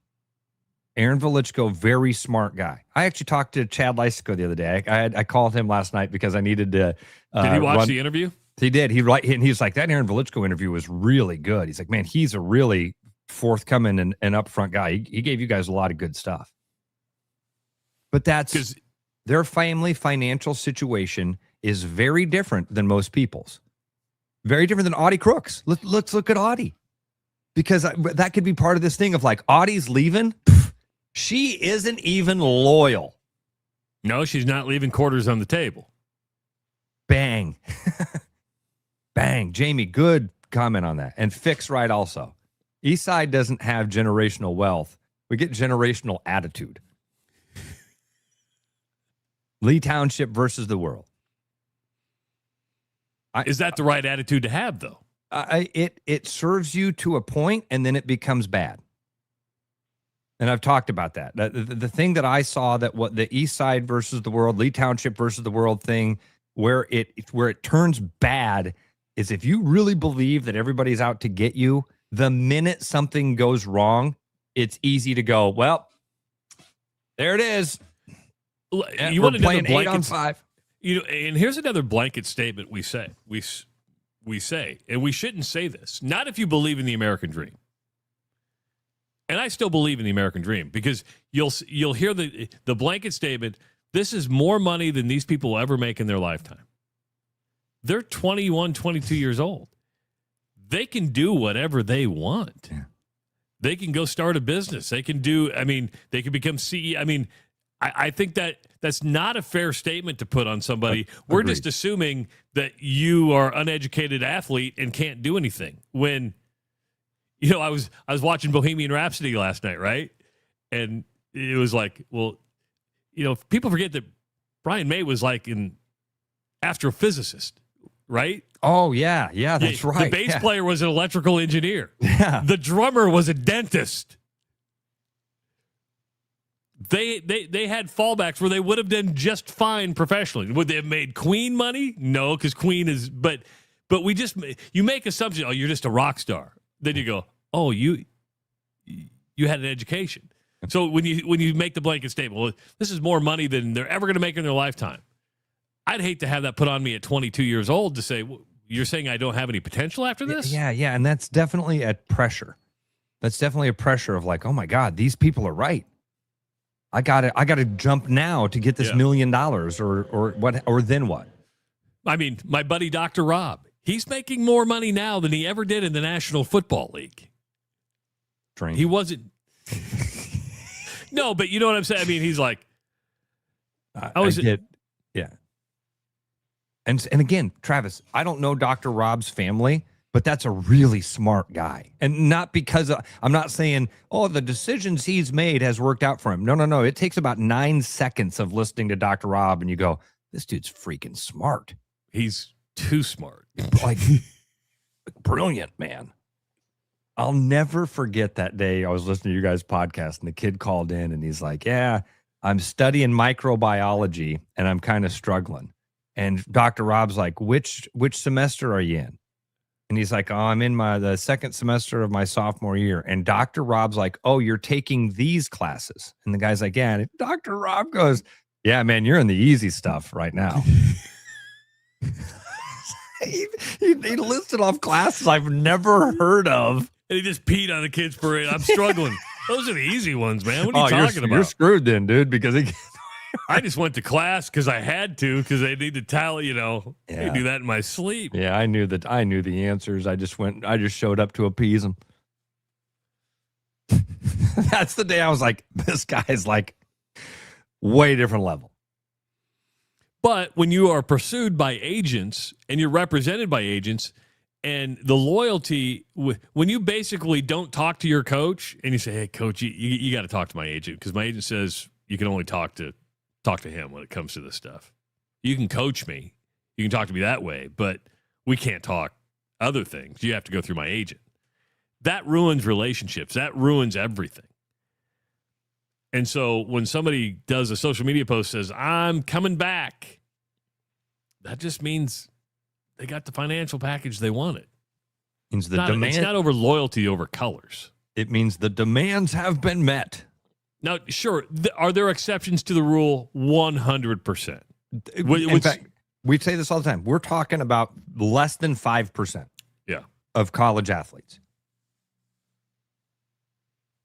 Aaron Velichko, very smart guy. I actually talked to Chad Lysico the other day. I called him last night because I needed to. Did he watch the interview? He did. He was like, that Aaron Velichko interview was really good. He's like, man, he's a really forthcoming and upfront guy. He gave you guys a lot of good stuff. But that's because their family financial situation is very different than most people's. Very different than Audie Crooks. Let's look at Audie. Because that could be part of this thing of like, Audie's leaving. She isn't even loyal. No, she's not leaving quarters on the table. Bang. Bang. Jamie, good comment on that. And Fix right also. Eastside doesn't have generational wealth. We get generational attitude. Lee Township versus the world. Is that the right attitude to have, though? It serves you to a point, and then it becomes bad. And I've talked about that. The thing that I saw, that what the East Side versus the world, Lee Township versus the world thing, where it turns bad is if you really believe that everybody's out to get you. The minute something goes wrong, it's easy to go, well, there it is. You want another 8 on 5. And here's another blanket statement we say. We say, and we shouldn't say this, not if you believe in the American dream. And I still believe in the American dream, because you'll hear the blanket statement, this is more money than these people will ever make in their lifetime. They're 21, 22 years old. They can do whatever they want. Yeah. They can go start a business. They can they can become CEO. I think that's not a fair statement to put on somebody. We're just assuming that you are an uneducated athlete and can't do anything. When, I was watching Bohemian Rhapsody last night, right? And it was like, well, people forget that Brian May was like an astrophysicist, right? Oh, yeah, that's right. The bass player was an electrical engineer. Yeah. The drummer was a dentist. They had fallbacks where they would have done just fine professionally. Would they have made Queen money? No, because Queen is. But you make assumptions. Oh, you're just a rock star. Then you go, oh, you had an education. So when you make the blanket statement, well, this is more money than they're ever going to make in their lifetime. I'd hate to have that put on me at 22 years old to say, you're saying I don't have any potential after this? Yeah, and that's definitely a pressure. That's definitely a pressure of like, oh my God, these people are right. I gotta jump now to get this $1 million or then what? My buddy Dr. Rob, he's making more money now than he ever did in the National Football League. Drink. He wasn't. No, but you know what I'm saying? He's like, yeah. And again, Travis, I don't know Dr. Rob's family, but that's a really smart guy. And not because I'm not saying, oh, the decisions he's made has worked out for him. No. It takes about 9 seconds of listening to Dr. Rob, and you go, this dude's freaking smart. He's too smart. Like, brilliant, man. I'll never forget that day I was listening to you guys' podcast, and the kid called in, and he's like, yeah, I'm studying microbiology, and I'm kind of struggling. And Dr. Rob's like, which semester are you in? And he's like, oh, I'm in the second semester of my sophomore year. And Dr. Rob's like, oh, you're taking these classes. And the guy's like, yeah. And Dr. Rob goes, yeah, man, you're in the easy stuff right now. he listed off classes I've never heard of. And he just peed on the kid's parade. I'm struggling. Those are the easy ones, man. What are you talking about? You're screwed then, dude, because I just went to class because I had to, because they need to tally, They do that in my sleep. Yeah, I knew the answers. I just showed up to appease them. That's the day I was like, this guy's like way different level. But when you are pursued by agents and you're represented by agents, and the loyalty, when you basically don't talk to your coach and you say, hey, coach, you got to talk to my agent, because my agent says you can only talk to talk to him when it comes to this stuff. You can coach me. You can talk to me that way, but we can't talk other things. You have to go through my agent. That ruins relationships. That ruins everything. And so when somebody does a social media post says, I'm coming back, that just means they got the financial package they wanted. Means the It's not over loyalty over colors. It means the demands have been met. Now, sure, are there exceptions to the rule? 100%. In fact, we say this all the time. We're talking about less than 5% of college athletes.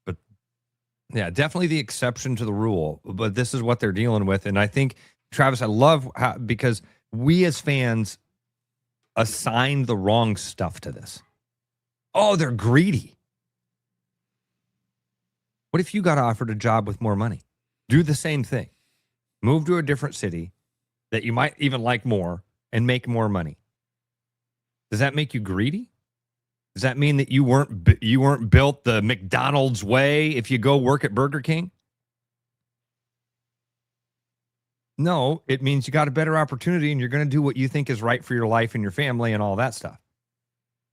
But, yeah, definitely the exception to the rule. But this is what they're dealing with. And I think, Travis, I love how, because we as fans assigned the wrong stuff to this. Oh, they're greedy. What if you got offered a job with more money? Do the same thing. Move to a different city that you might even like more and make more money. Does that make you greedy? Does that mean that you weren't built the McDonald's way if you go work at Burger King? No, it means you got a better opportunity and you're going to do what you think is right for your life and your family and all that stuff.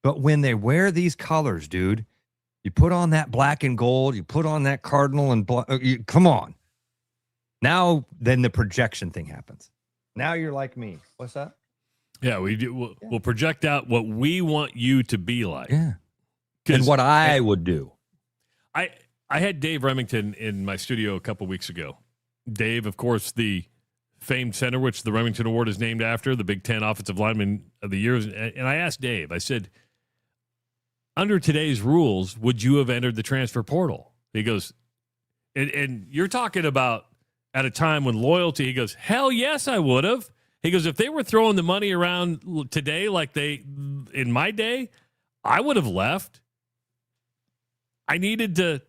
But when they wear these colors, dude, you put on that black and gold, you put on that cardinal and come on. Now, then the projection thing happens. Now you're like me. What's that? Yeah, we'll project out what we want you to be like. Yeah. And what I would do. I had Dave Remington in my studio a couple weeks ago. Dave, of course, the famed center, which the Remington Award is named after, the Big Ten Offensive Lineman of the Year. And I asked Dave, I said, under today's rules, would you have entered the transfer portal? He goes, and you're talking about at a time when loyalty, he goes, hell yes, I would have. He goes, if they were throwing the money around today like they, in my day, I would have left. I needed to.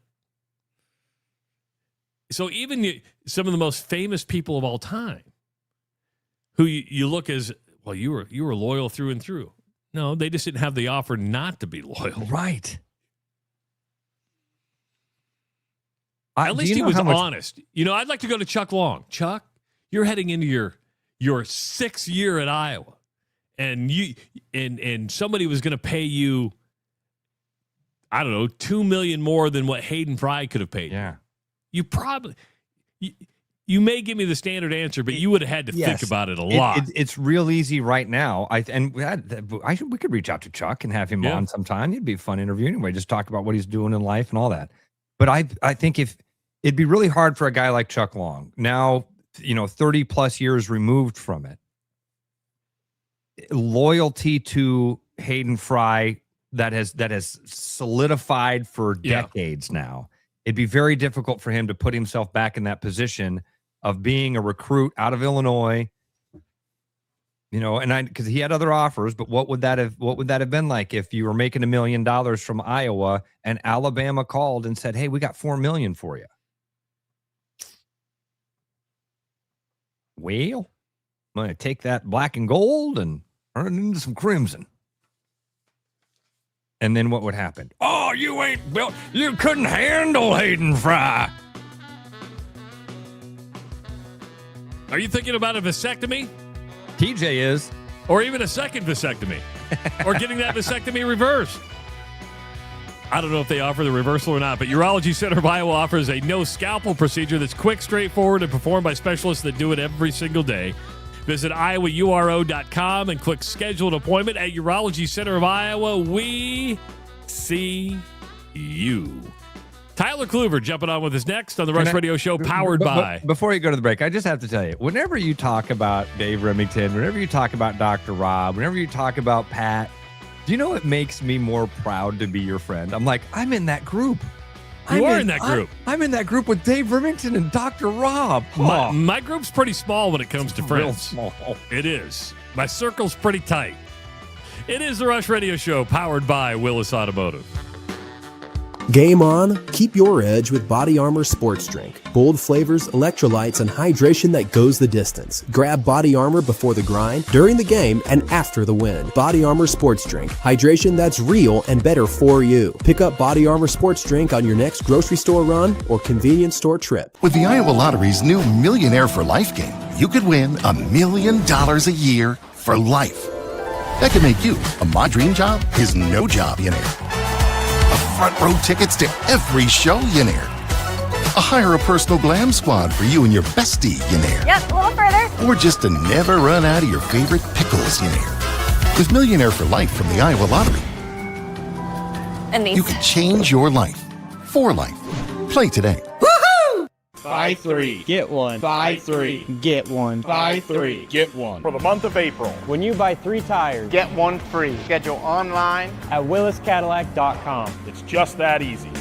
So even some of the most famous people of all time, who you look as, well, you were loyal through and through. No, they just didn't have the offer not to be loyal. Right. At least he was honest. I'd like to go to Chuck Long. Chuck, you're heading into your 6th year at Iowa, and and somebody was going to pay you, I don't know, $2 million more than what Hayden Fry could have paid. Yeah. You probably. You may give me the standard answer, but you would have had to think about it a lot. It's real easy right now. We could reach out to Chuck and have him on sometime. It'd be a fun interview anyway. Just talk about what he's doing in life and all that. But I think if it'd be really hard for a guy like Chuck Long now, 30 plus years removed from it, loyalty to Hayden Fry that has solidified for decades now. It'd be very difficult for him to put himself back in that position of being a recruit out of Illinois, and because he had other offers, but what would that have been like if you were making $1 million from Iowa and Alabama called and said, hey, we got $4 million for you? Well, I'm going to take that black and gold and turn it into some crimson. And then what would happen? Oh, you ain't built. You couldn't handle Hayden Fry. Are you thinking about a vasectomy? TJ is. Or even a second vasectomy. Or getting that vasectomy reversed. I don't know if they offer the reversal or not, but Urology Center of Iowa offers a no-scalpel procedure that's quick, straightforward, and performed by specialists that do it every single day. Visit iowauro.com and click Schedule an Appointment at Urology Center of Iowa. We see you. Tyler Kluver jumping on with us next on the Rush Radio Show, powered by. Before you go to the break, I just have to tell you, whenever you talk about Dave Remington, whenever you talk about Dr. Rob, whenever you talk about Pat, do you know what makes me more proud to be your friend? I'm like, I'm in that group. You are in that group. I'm in that group with Dave Remington and Dr. Rob. My group's pretty small when it comes to friends. Real small. It is. My circle's pretty tight. It is the Rush Radio Show, powered by Willis Automotive. Game on, keep your edge with Body Armor Sports Drink. Bold flavors, electrolytes, and hydration that goes the distance. Grab Body Armor before the grind, during the game, and after the win. Body Armor Sports Drink. Hydration that's real and better for you. Pick up Body Armor Sports Drink on your next grocery store run or convenience store trip. With the Iowa Lottery's new Millionaire for Life game, you could win $1 million a year for life. That could make you a My Dream Job is No Job millionaire. Front row tickets to every show, Yenair. Hire a personal glam squad for you and your bestie, Yenair. Yep, a little further. Or just to never run out of your favorite pickles, Yenair. With Millionaire for Life from the Iowa Lottery, And these. you can change your life for life. Play today. Buy 3, get 1. Buy 3, get 1. Buy 3, get 1. For the month of April. When you buy 3 tires, Get one free. Schedule online. at williscadillac.com. It's just that easy.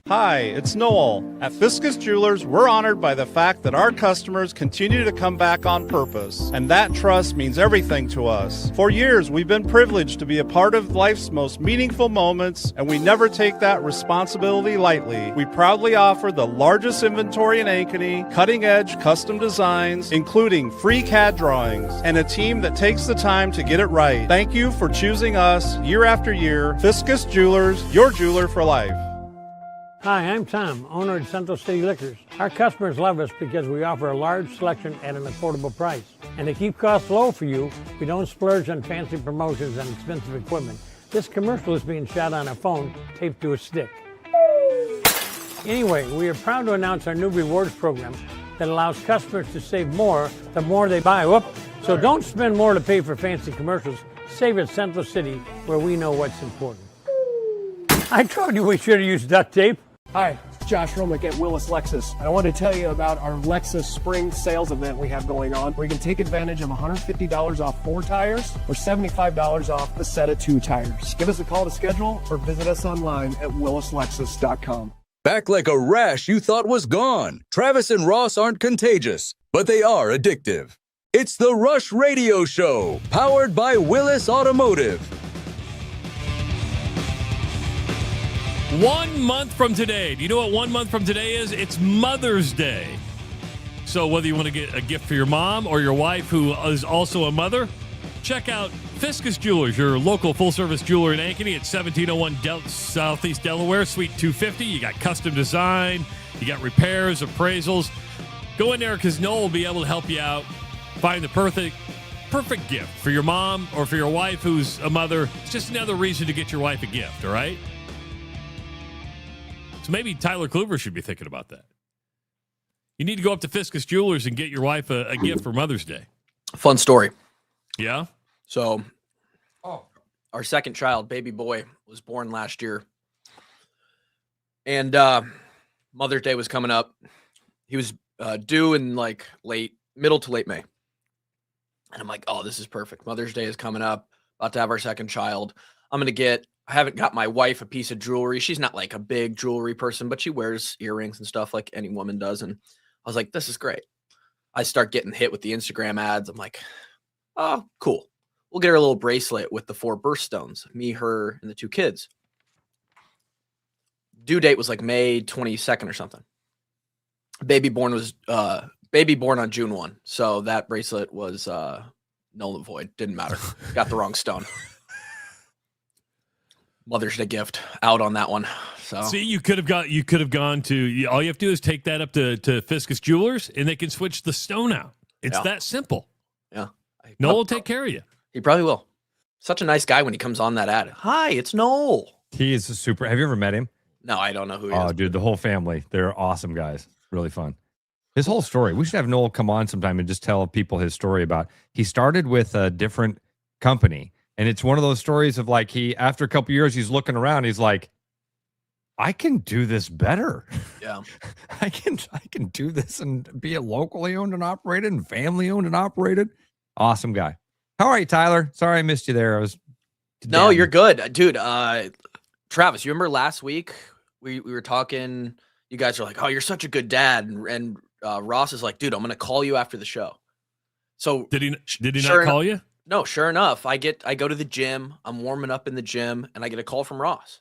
Hi, it's Noel. At Fiskus Jewelers, we're honored by the fact that our customers continue to come back on purpose, and that trust means everything to us. For years, we've been privileged to be a part of life's most meaningful moments, and we never take that responsibility lightly. We proudly offer the largest inventory in Ankeny, cutting-edge custom designs, including free CAD drawings, and a team that takes the time to get it right. Thank you for choosing us year after year. Fiskus Jewelers, your jeweler for life. Hi, I'm Tom, owner of Central City Liquors. Our customers love us because we offer a large selection at an affordable price. And to keep costs low for you, we don't splurge on fancy promotions and expensive equipment. This commercial is being shot on a phone taped to a stick. Anyway, we are proud to announce our new rewards program that allows customers to save more the more they buy. Whoop! So don't spend more to pay for fancy commercials. Save at Central City, where we know what's important. I told you we should have used duct tape. Hi, it's Josh Romick at Willis Lexus, and I want to tell you about our Lexus Spring Sales event we have going on, where you can take advantage of $150 off 4 tires or $75 off a set of 2 tires. Give us a call to schedule or visit us online at willislexus.com. Back like a rash you thought was gone. Travis and Ross aren't contagious, but they are addictive. It's the Rush Radio Show, powered by Willis Automotive. 1 month from today. Do you know what 1 month from today is? It's Mother's Day. So whether you want to get a gift for your mom or your wife who is also a mother, check out Fiskus Jewelers, your local full-service jeweler in Ankeny at 1701 Southeast Delaware, Suite 250. You got custom design. You got repairs, appraisals. Go in there because Noel will be able to help you out. Find the perfect gift for your mom or for your wife who's a mother. It's just another reason to get your wife a gift, all right? So maybe Tyler Kluver should be thinking about that. You need to go up to Fiskus Jewelers and get your wife a gift for Mother's Day. Fun story. Yeah? So, our second child, baby boy, was born last year. And Mother's Day was coming up. He was due in like middle to late May. And I'm like, oh, this is perfect. Mother's Day is coming up. About to have our second child. I haven't got my wife a piece of jewelry. She's not like a big jewelry person, but she wears earrings and stuff like any woman does. And I was like, this is great. I start getting hit with the Instagram ads. I'm like, oh, cool. We'll get her a little bracelet with the 4 birthstones, me, her, and the 2 kids. Due date was like May 22nd or something. Baby born on June 1. So that bracelet was null and void. Didn't matter. Got the wrong stone. Mother's Day gift out on that one. So see, you could have gone to. All you have to do is take that up to Fiskus Jewelers, and they can switch the stone out. It's that simple. Yeah, Noel will take care of you. He probably will. Such a nice guy when he comes on that ad. Hi, it's Noel. He is super. Have you ever met him? No, I don't know who he is. Oh, dude, the whole family. They're awesome guys. Really fun. His whole story. We should have Noel come on sometime and just tell people his story about. He started with a different company. And it's one of those stories of like after a couple years, he's looking around. He's like, I can do this better. Yeah. I can do this and be a locally owned and operated and family owned and operated. Awesome guy. How are you, Tyler? Sorry I missed you there. No, you're good. Dude, Travis, you remember last week we were talking, you guys are like, oh, you're such a good dad. And Ross is like, dude, I'm going to call you after the show. So did he not call you? No, sure enough, I go to the gym, I'm warming up in the gym, and I get a call from Ross.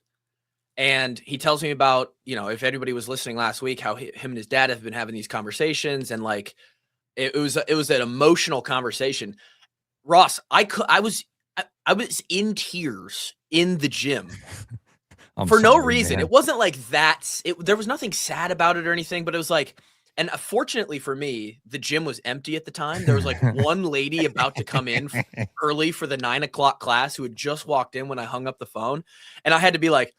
And he tells me about, if anybody was listening last week, how him and his dad have been having these conversations, and like it was an emotional conversation. Ross, I was in tears in the gym for no reason. Man. It wasn't like that. There was nothing sad about it or anything, but it was like, and fortunately for me, the gym was empty at the time. There was like one lady about to come in early for the 9 o'clock class who had just walked in when I hung up the phone. And I had to be like,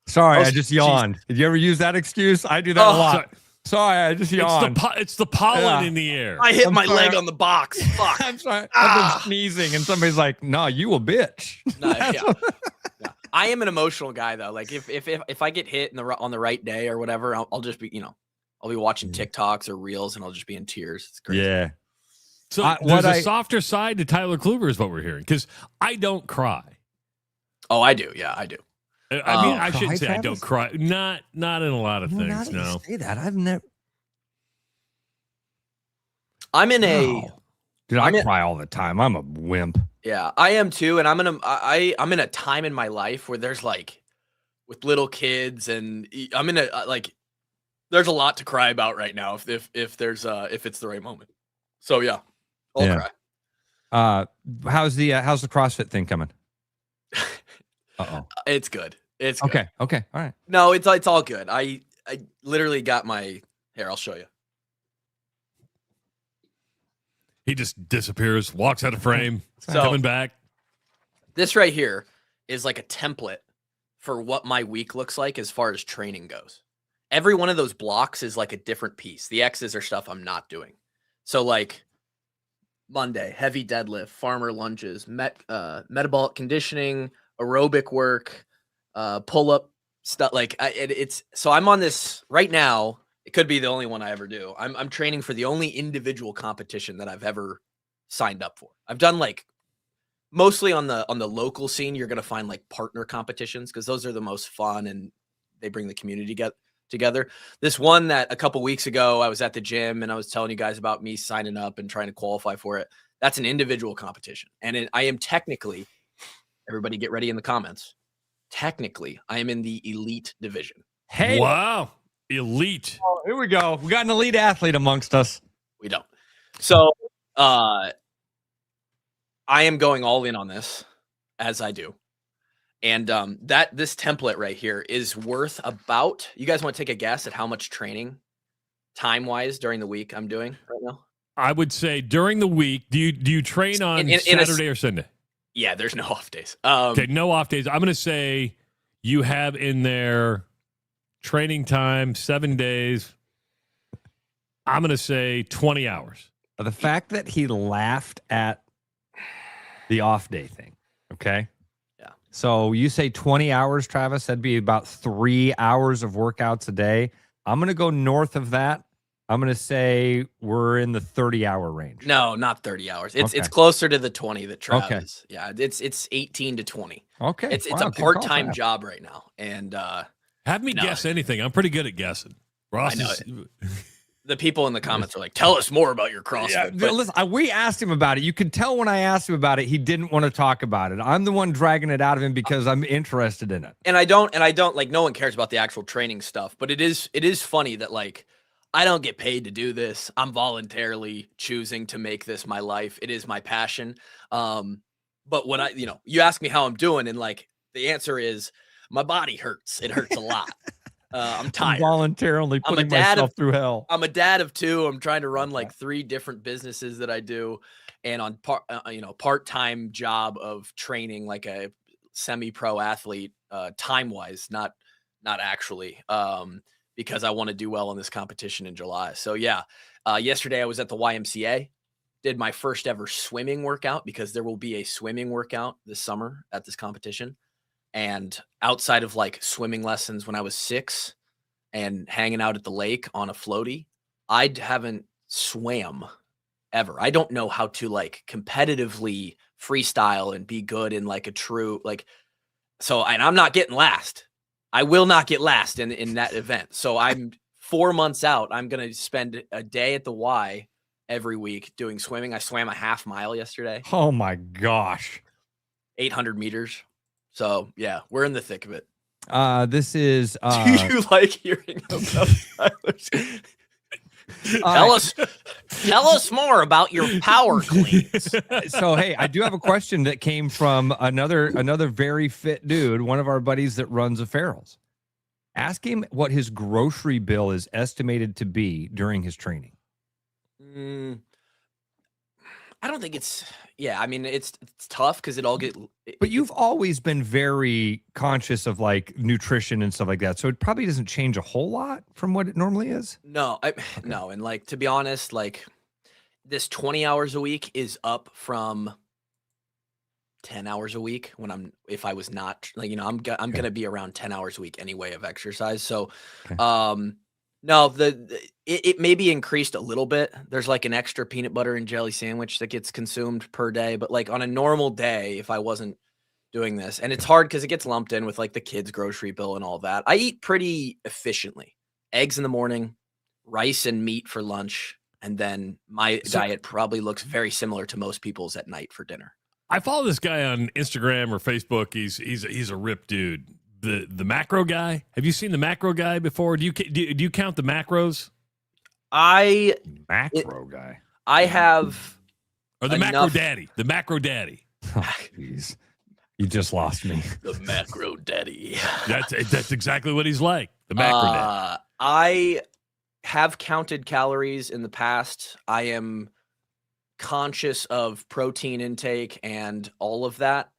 sorry, I just yawned. Did you ever use that excuse? I do that a lot. Sorry, I just yawned. It's the pollen in the air. I hit my leg on the box. Fuck. I'm sorry. I've been sneezing, and somebody's like, "No, you a bitch." Yeah. I am an emotional guy though. Like if I get hit on the right day or whatever, I'll just be, I'll be watching TikToks or reels and I'll just be in tears. It's crazy. Yeah. So there's a softer side to Tyler Kluber is what we're hearing, because I don't cry. Oh, I do. Yeah, I do. I mean, I shouldn't say Travis? I don't cry. Not in a lot of things. Now that you say that, I've never. I'm in a. Dude, I cry all the time. I'm a wimp. Yeah, I am too, and I'm in a time in my life where there's like, with little kids, and I'm in a there's a lot to cry about right now if it's the right moment. So yeah, I'll cry. How's the CrossFit thing coming? It's good. It's good. Okay. All right. No, it's all good. I literally got my here. I'll show you. He just disappears, walks out of frame, coming back. This right here is like a template for what my week looks like as far as training goes. Every one of those blocks is like a different piece. The X's are stuff I'm not doing. So like Monday, heavy deadlift, farmer lunges, metabolic conditioning, aerobic work, pull-up stuff. Like so I'm on this right now. It could be the only one I ever do. I'm training for the only individual competition that I've ever signed up for. I've done like mostly on the local scene. You're going to find like partner competitions because those are the most fun and they bring the community together. This one that a couple weeks ago I was at the gym and I was telling you guys about me signing up and trying to qualify for it. That's an individual competition. And I am technically, everybody get ready in the comments. Technically, I am in the elite division. Hey. Wow. Elite. Oh, here we go. We got an elite athlete amongst us. We don't. So I am going all in on this, as I do. And this template right here is worth about, you guys want to take a guess at how much training time-wise during the week I'm doing right now? I would say during the week, do you train on Saturday or Sunday? Yeah, there's no off days. Okay, no off days. I'm going to say you have in there training time, 7 days. I'm going to say 20 hours. The fact that he laughed at the off day thing. Okay. Yeah. So you say 20 hours, Travis, that'd be about 3 hours of workouts a day. I'm going to go north of that. I'm going to say we're in the 30-hour range. No, not 30 hours. It's closer to the 20 that Travis. Okay. Yeah, it's 18 to 20. Okay. It's a part-time job right now. And have me guess anything. I'm pretty good at guessing. Ross, the people in the comments are like, "Tell us more about your CrossFit." Yeah, listen, we asked him about it. You could tell when I asked him about it, he didn't want to talk about it. I'm the one dragging it out of him because I'm interested in it. And I don't like. No one cares about the actual training stuff, but it is funny that like I don't get paid to do this. I'm voluntarily choosing to make this my life. It is my passion. But when you ask me how I'm doing, and like the answer is, my body hurts. It hurts a lot. I'm tired. I'm voluntarily putting myself through hell. I'm a dad of 2. I'm trying to run like 3 different businesses that I do, and on part-time job of training like a semi-pro athlete, time-wise, not actually, because I want to do well in this competition in July. So yeah, yesterday I was at the YMCA, did my first ever swimming workout because there will be a swimming workout this summer at this competition. And outside of like swimming lessons when I was 6 and hanging out at the lake on a floaty, I haven't swam ever. I don't know how to like competitively freestyle and be good in like a true, like, so, and I'm not getting last. I will not get last in that event. So I'm 4 months out. I'm going to spend a day at the Y every week doing swimming. I swam a half mile yesterday. Oh my gosh. 800 meters. So yeah, we're in the thick of it. This is Do you like hearing about Tyler's? Tell us more about your power cleans. So hey, I do have a question that came from another very fit dude, one of our buddies that runs a Farrell's. Ask him what his grocery bill is estimated to be during his training. I don't think it's. Yeah, I mean it's tough because it all get. But you've always been very conscious of like nutrition and stuff like that, so it probably doesn't change a whole lot from what it normally is. No, no, and like to be honest, like this 20 hours a week is up from 10 hours a week when if I was not like I'm gonna be around 10 hours a week anyway of exercise. So, no, it may be increased a little bit. There's like an extra peanut butter and jelly sandwich that gets consumed per day, but like on a normal day, if I wasn't doing this, and it's hard because it gets lumped in with like the kids' grocery bill and all that. I eat pretty efficiently. Eggs in the morning, rice and meat for lunch, and then my diet probably looks very similar to most people's at night for dinner. I follow this guy on Instagram or Facebook. He's a ripped dude. The macro guy. Have you seen the macro guy before? Do you count the macros? Macro guy. I have. Or the macro daddy. The macro daddy. Oh, jeez. You just lost me. The macro daddy. That's exactly what he's like. The macro daddy. I have counted calories in the past. I am conscious of protein intake and all of that.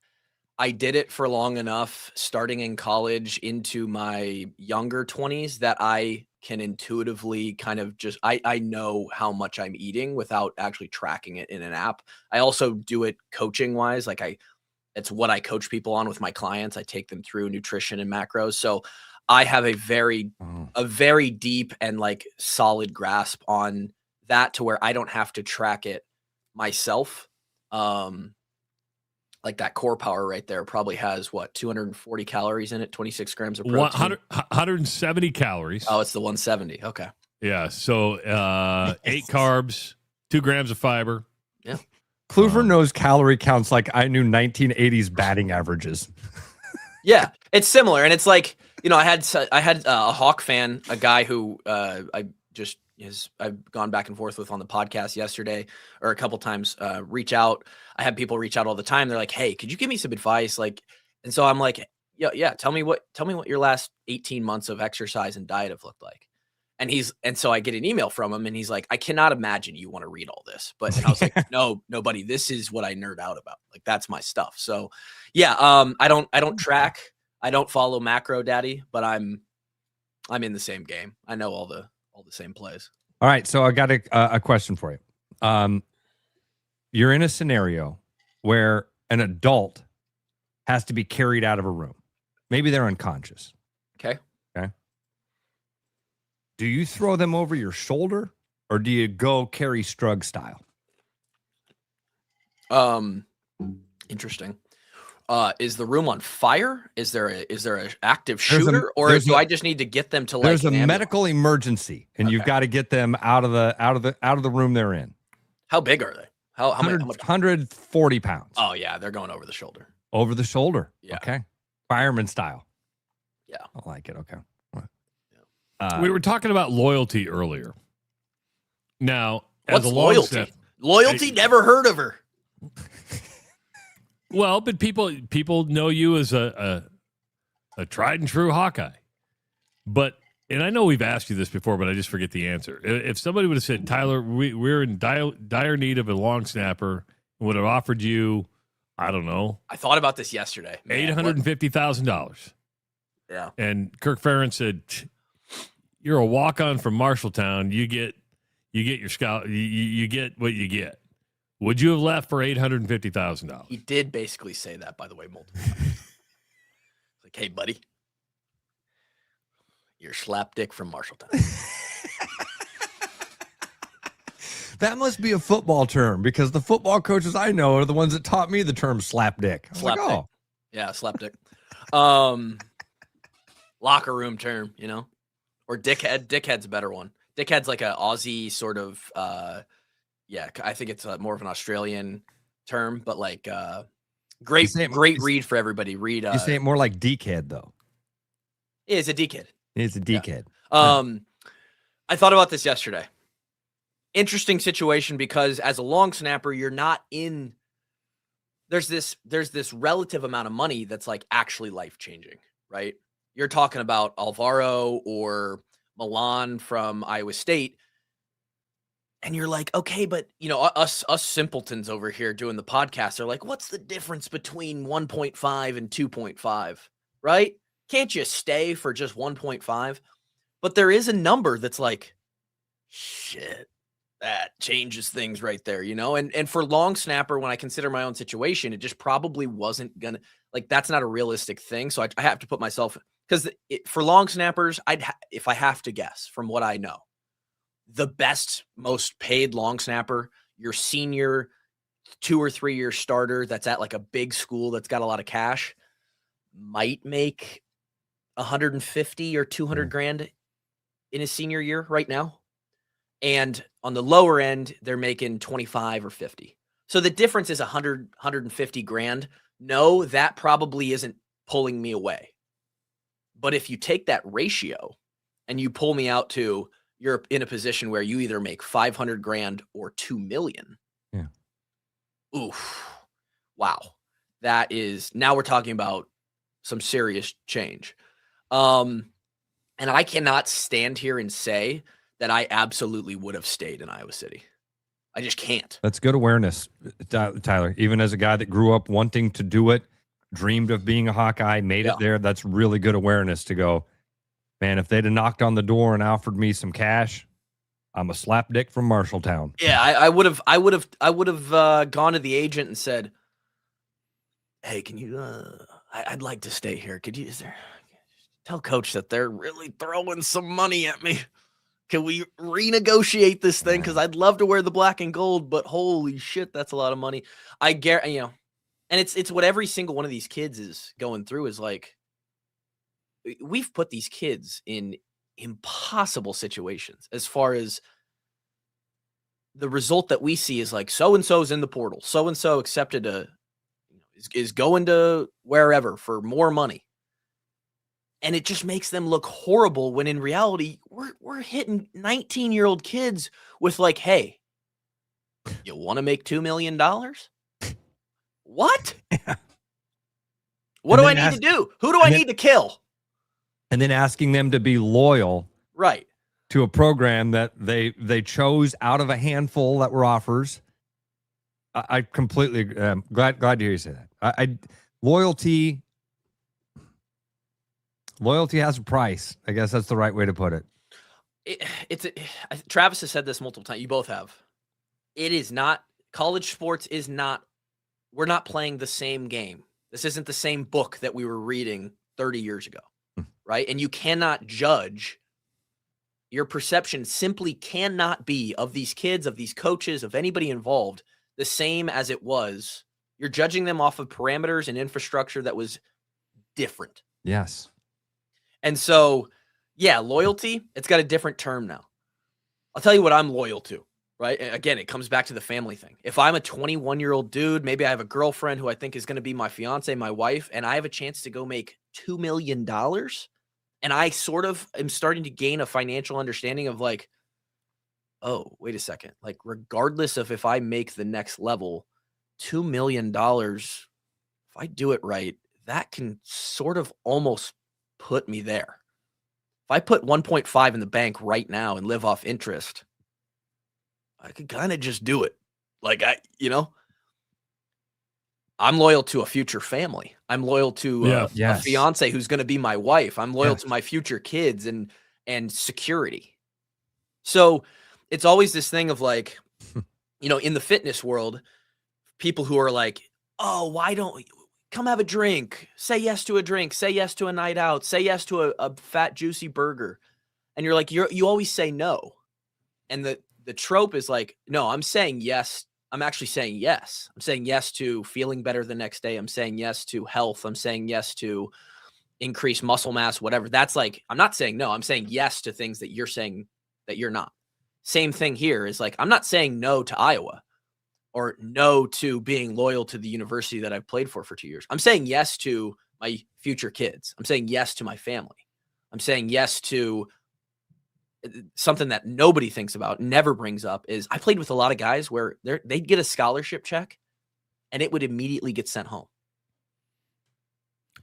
I did it for long enough, starting in college into my younger 20s, that I can intuitively kind of just, I know how much I'm eating without actually tracking it in an app. I also do it coaching wise. Like it's what I coach people on with my clients. I take them through nutrition and macros. So I have a very deep and like solid grasp on that to where I don't have to track it myself. Like that core power right there probably has 240 calories in it, 26 grams of protein. 170 calories. Oh, it's the 170. Okay. Yeah. So 8 carbs, 2 grams of fiber. Yeah. Kluver knows calorie counts like I knew 1980s batting averages. Yeah, it's similar, and it's like I had a Hawk fan, a guy who I've gone back and forth with on the podcast yesterday or a couple times. Reach out. I have people reach out all the time. They're like, "Hey, could you give me some advice?" And so I'm like, "Yeah, tell me what your last 18 months of exercise and diet have looked like." And so I get an email from him, and he's like, "I cannot imagine you want to read all this." But I was like, "No, buddy, this is what I nerd out about. Like that's my stuff." So, yeah, I don't track. I don't follow Macro Daddy, but I'm in the same game. I know all the same plays. All right, so I got a question for you. You're in a scenario where an adult has to be carried out of a room. Maybe they're unconscious. Okay. Do you throw them over your shoulder, or do you go Carrie Strug style? Interesting. Is the room on fire? Is there an active shooter, or do I just need to get them to like? There's a medical emergency, and you've got to get them out of the room they're in. How big are they? How much? 140 pounds. Oh yeah, they're going over the shoulder. Over the shoulder. Yeah. Okay. Fireman style. Yeah. I like it. Okay. We were talking about loyalty earlier. Now, what's loyalty? Loyalty? Never heard of her. Well, but people know you as a tried and true Hawkeye. And I know we've asked you this before, but I just forget the answer. If somebody would have said, Tyler, we're in dire need of a long snapper, and would have offered you, I don't know. I thought about this yesterday. $850,000. Yeah. And Kirk Ferentz said, "You're a walk-on from Marshalltown. You get your scout. You get what you get." Would you have left for $850,000? He did basically say that, by the way, multiple times. Like, "Hey, buddy, you're slapdick from Marshalltown." That must be a football term, because the football coaches I know are the ones that taught me the term slapdick. Slapdick. Yeah, slapdick. Locker room term, or dickhead. Dickhead's a better one. Dickhead's like an Aussie sort of, Yeah, I think it's more of an Australian term, but like great read for everybody. Read. You say it more like D-kid though. It's a D-kid. It's a D-kid. I thought about this yesterday. Interesting situation because as a long snapper, you're not in. There's this relative amount of money that's like actually life changing, right? You're talking about Alvaro or Milan from Iowa State. And you're like, okay, but us simpletons over here doing the podcast are like, what's the difference between 1.5 and 2.5, right? Can't you stay for just 1.5? But there is a number that's like, shit, that changes things right there, And for long snapper, when I consider my own situation, it just probably wasn't gonna, like, that's not a realistic thing. So I have to put myself, because for long snappers, if I have to guess from what I know, the best, most paid long snapper, your senior 2 or 3 year starter that's at like a big school that's got a lot of cash, might make 150 or 200 grand in his senior year right now. And on the lower end, they're making 25 or 50. So the difference is 100, 150 grand. No, that probably isn't pulling me away. But if you take that ratio and you pull me out to, you're in a position where you either make 500 grand or 2 million. Yeah. Oof. Wow. That is, now we're talking about some serious change. And I cannot stand here and say that I absolutely would have stayed in Iowa City. I just can't. That's good awareness, Tyler. Even as a guy that grew up wanting to do it, dreamed of being a Hawkeye, made it there. That's really good awareness to go, man, if they'd have knocked on the door and offered me some cash, I'm a slapdick from Marshalltown. Yeah, I would have gone to the agent and said, hey, can you, I'd like to stay here. Tell coach that they're really throwing some money at me. Can we renegotiate this thing? Because I'd love to wear the black and gold, but holy shit, that's a lot of money. I guarantee, and it's what every single one of these kids is going through is like, we've put these kids in impossible situations as far as the result that we see is like, so-and-so's in the portal. So-and-so accepted is going to wherever for more money. And it just makes them look horrible when in reality, we're hitting 19-year-old kids with like, hey, you want to make $2 million? What? What do I need to do? Who do I need to kill? And then asking them to be loyal right to a program that they chose out of a handful that were offers. I completely glad to hear you say that. Loyalty has a price. I guess that's the right way to put it. Travis has said this multiple times. You both have. It is not, college sports is not, we're not playing the same game. This isn't the same book that we were reading 30 years ago, right? And you cannot judge. Your perception simply cannot be of these kids, of these coaches, of anybody involved, the same as it was. You're judging them off of parameters and infrastructure that was different. Yes. And so, yeah, loyalty, it's got a different term now. I'll tell you what I'm loyal to, right? Again, it comes back to the family thing. If I'm a 21-year-old dude, maybe I have a girlfriend who I think is going to be my fiance, my wife, and I have a chance to go make $2 million, and I sort of am starting to gain a financial understanding of like, oh, wait a second. Like, regardless of if I make the next level, $2 million, if I do it right, that can sort of almost put me there. If I put 1.5 in the bank right now and live off interest, I could kind of just do it. Like I'm loyal to a future family. I'm loyal to a fiance who's going to be my wife. I'm loyal to my future kids and security. So it's always this thing of like, in the fitness world, people who are like, oh, why don't come have a drink, say yes to a drink, say yes to a night out, say yes to a fat, juicy burger. And you're like, you always say no. And the trope is like, no, I'm saying yes. I'm actually saying yes. I'm saying yes to feeling better the next day. I'm saying yes to health. I'm saying yes to increase muscle mass, whatever. That's like, I'm not saying no. I'm saying yes to things that you're saying that you're not. Same thing here is like, I'm not saying no to Iowa or no to being loyal to the university that I've played for 2 years. I'm saying yes to my future kids. I'm saying yes to my family. I'm saying yes to something that nobody thinks about, never brings up, is I played with a lot of guys where they'd get a scholarship check and it would immediately get sent home.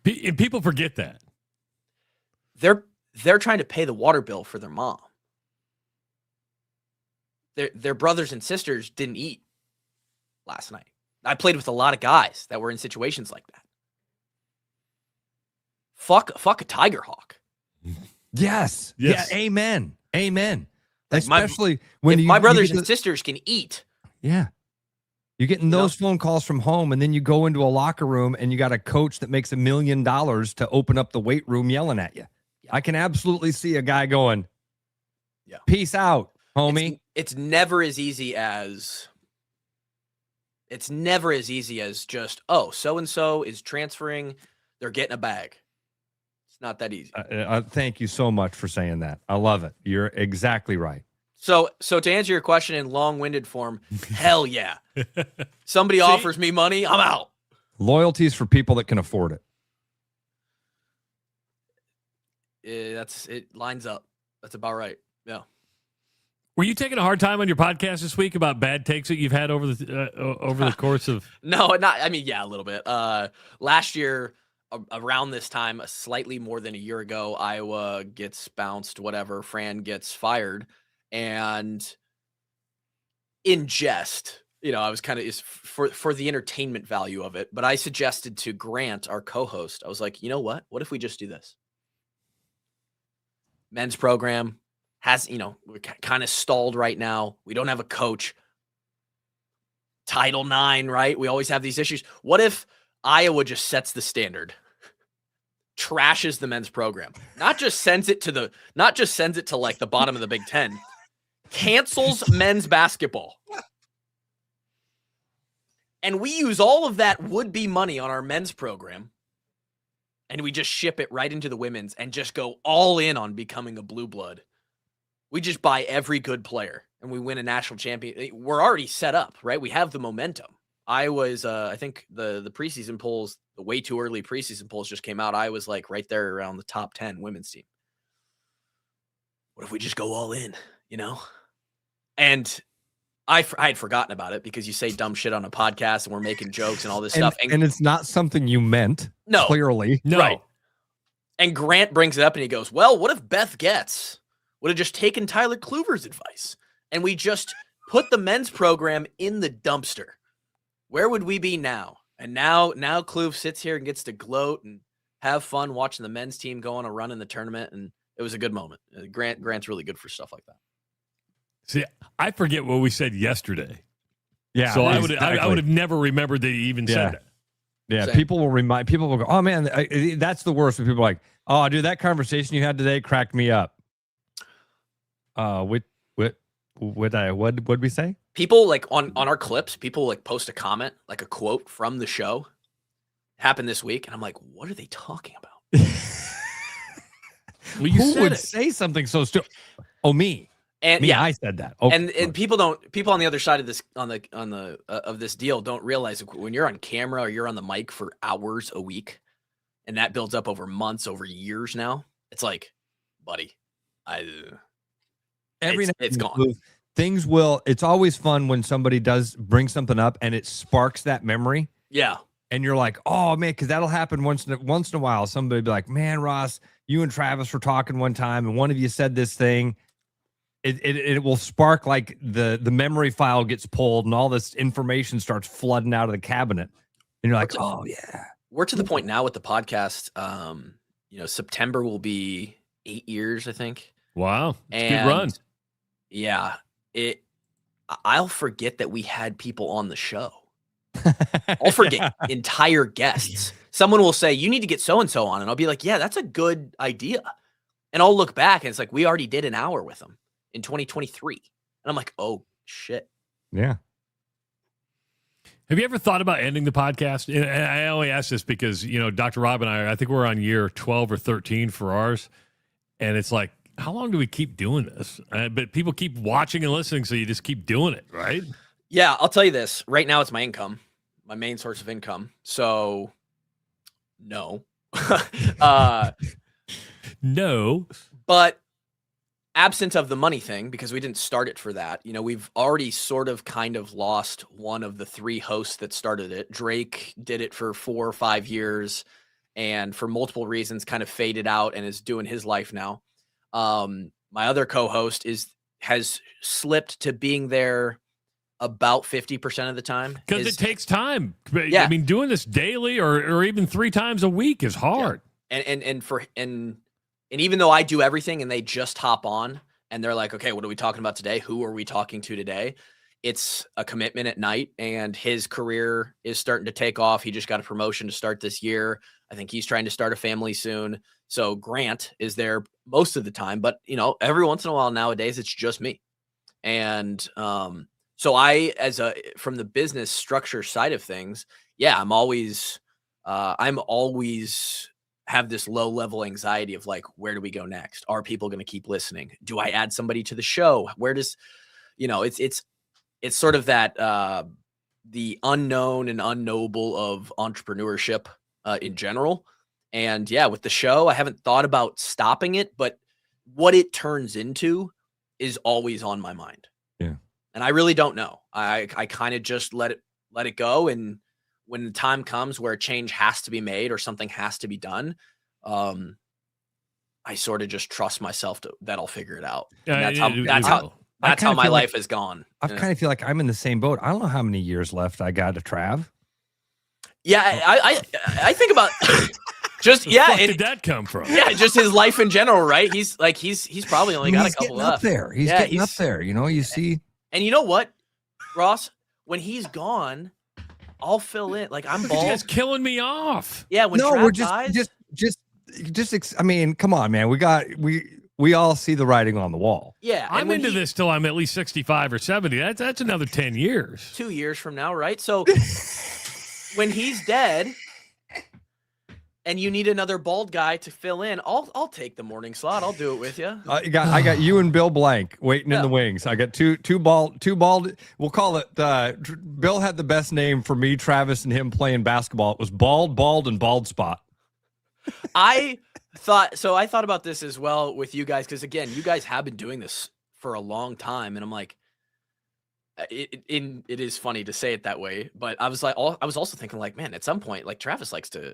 And people forget that. They're trying to pay the water bill for their mom. Their brothers and sisters didn't eat last night. I played with a lot of guys that were in situations like that. Fuck a Tiger Hawk. Yes. Yeah. Amen. Amen. Like Especially when my brothers and sisters can eat. Yeah. You're getting those phone calls from home, and then you go into a locker room and you got a coach that makes $1 million to open up the weight room yelling at you. Yeah. I can absolutely see a guy going, peace out, homie. It's never as easy as just, oh, so-and-so is transferring. They're getting a bag. It's not that easy. Thank you so much for saying that. I love it. You're exactly right. So to answer your question in long-winded form, hell yeah. Somebody offers me money, I'm out. Loyalties for people that can afford it. It lines up. That's about right. Yeah. Were you taking a hard time on your podcast this week about bad takes that you've had over the course of? No, not. I mean, yeah, a little bit. Last year, around this time, slightly more than a year ago, Iowa gets bounced. Whatever, Fran gets fired, and in jest, I was kind of for the entertainment value of it. But I suggested to Grant, our co-host, I was like, you know what? What if we just do this? Men's program has, we're kind of stalled right now. We don't have a coach. Title IX, right? We always have these issues. What if Iowa just sets the standard, trashes the men's program, not just sends it to like the bottom of the Big Ten, cancels men's basketball, and we use all of that would-be money on our men's program, and we just ship it right into the women's and just go all in on becoming a blue blood. We just buy every good player and we win a national champion. We're already set up, right? We have the momentum. Iowa's, I think the preseason polls, the way too early preseason polls just came out. Iowa's like right there around the top 10 women's team. What if we just go all in, And I had forgotten about it because you say dumb shit on a podcast and we're making jokes and all this stuff. And it's not something you meant. No. Clearly. No. Right. And Grant brings it up and he goes, well, what if Beth Getz would have just taken Tyler Kluver's advice and we just put the men's program in the dumpster? Where would we be now? And now Kluve sits here and gets to gloat and have fun watching the men's team go on a run in the tournament. And it was a good moment. Grant's really good for stuff like that. See, I forget what we said yesterday. Yeah. So exactly. I would have never remembered that he even said that. Yeah. Same. People will go, oh man, that's the worst. When people are like, oh dude, that conversation you had today cracked me up. What'd we say? People like on our clips, people like post a comment, like a quote from the show. Happened this week, and I'm like, what are they talking about? Well, you Who said would it. say something so stupid? Oh, me. And Me, yeah, I said that. Oh, and people on the other side of this of this deal don't realize when you're on camera or you're on the mic for hours a week, and that builds up over months, over years now. It's like, buddy, it's gone. Things will. It's always fun when somebody does bring something up and it sparks that memory. Yeah. And you're like, oh man, because that'll happen once in a while. Somebody will be like, man, Ross, you and Travis were talking one time, and one of you said this thing. It will spark, like the memory file gets pulled, and all this information starts flooding out of the cabinet. And you're like, oh yeah. We're to the point now with the podcast. September will be 8 years, I think. Wow, and good run. Yeah, I'll forget that we had people on the show. I'll forget entire guests. Someone will say, you need to get so-and-so on. And I'll be like, yeah, that's a good idea. And I'll look back and it's like, we already did an hour with them in 2023. And I'm like, oh, shit. Yeah. Have you ever thought about ending the podcast? And I only ask this because, Dr. Rob and I think we're on year 12 or 13 for ours. And it's like, How long do we keep doing this? But people keep watching and listening, so you just keep doing it, right? Yeah, I'll tell you this. Right now, it's my income, my main source of income. So, no. No. But absent of the money thing, because we didn't start it for that, we've already sort of kind of lost one of the 3 hosts that started it. Drake did it for 4 or 5 years and for multiple reasons kind of faded out and is doing his life now. My other co-host has slipped to being there about 50% of the time. Because it takes time. Yeah. I mean, doing this daily or even 3 times a week is hard. Yeah. And even though I do everything and they just hop on and they're like, okay, what are we talking about today? Who are we talking to today? It's a commitment at night, and his career is starting to take off. He just got a promotion to start this year. I think he's trying to start a family soon. So Grant is there most of the time, but every once in a while nowadays, it's just me. And so from the business structure side of things, yeah, I'm always have this low level anxiety of like, where do we go next? Are people going to keep listening? Do I add somebody to the show? Where does, it's sort of that, the unknown and unknowable of entrepreneurship in general. And yeah, with the show, I haven't thought about stopping it, but what it turns into is always on my mind. Yeah. And I really don't know. I kind of just let it go. And when the time comes where a change has to be made or something has to be done, I sort of just trust myself that I'll figure it out. And that's how my life has gone. I kind of feel like I'm in the same boat. I don't know how many years left I got to Trav. Yeah, I think about just Where the fuck did that come from? Yeah, just his life in general, right? He's probably only got a couple left. He's getting up there. You see. And you know what, Ross? When he's gone, I'll fill in. Like I'm bald. It's killing me off. Yeah, when Trav dies, I mean, come on, man. We all see the writing on the wall. Yeah, I'm into this till I'm at least 65 or 70. That's another 10 years. 2 years from now, right? So when he's dead and you need another bald guy to fill in, I'll take the morning slot. I'll do it with you. I got you and Bill Blank waiting in the wings. I got two bald. We'll call it. Bill had the best name for me, Travis, and him playing basketball. It was bald, and bald spot. I thought about this as well with you guys, because again, you guys have been doing this for a long time, and I'm like, it is funny to say it that way, but I was also thinking like, man, at some point, like Travis likes to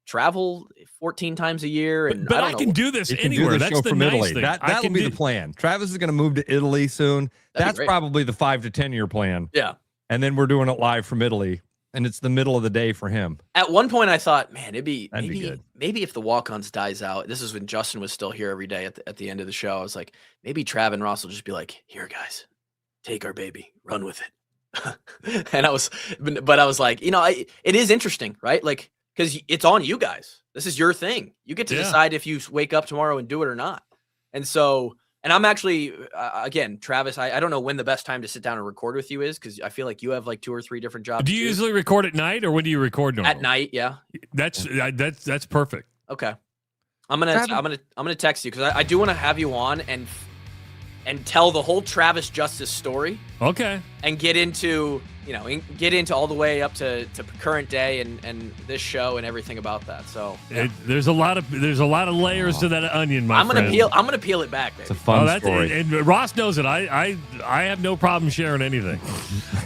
travel 14 times a year, and but I can do this anywhere. That's the nice thing. That'll be the plan. Travis is going to move to Italy soon. That's probably the 5 to 10 year plan. Yeah, and then we're doing it live from Italy. And it's the middle of the day for him. At one point, I thought, man, that'd be good. Maybe if the walk-ons dies out. This is when Justin was still here every day at the end of the show. I was like, maybe Trav and Ross will just be like, "Here, guys, take our baby, run with it." And I was like, it is interesting, right? Like, because it's on you guys. This is your thing. You get to decide if you wake up tomorrow and do it or not. And so. And I'm actually, again, Travis, I don't know when the best time to sit down and record with you is, because I feel like you have like 2 or 3 different jobs. Do you usually record at night, or when do you record normally? At night, yeah. That's perfect. Okay. I'm gonna text you, because I do want to have you on and tell the whole Travis Justice story. Okay. And get into all the way up to current day and this show and everything about that. So there's a lot of layers to that onion, my friend. I'm gonna peel it back, baby. It's a fun story. And Ross knows it. I have no problem sharing anything.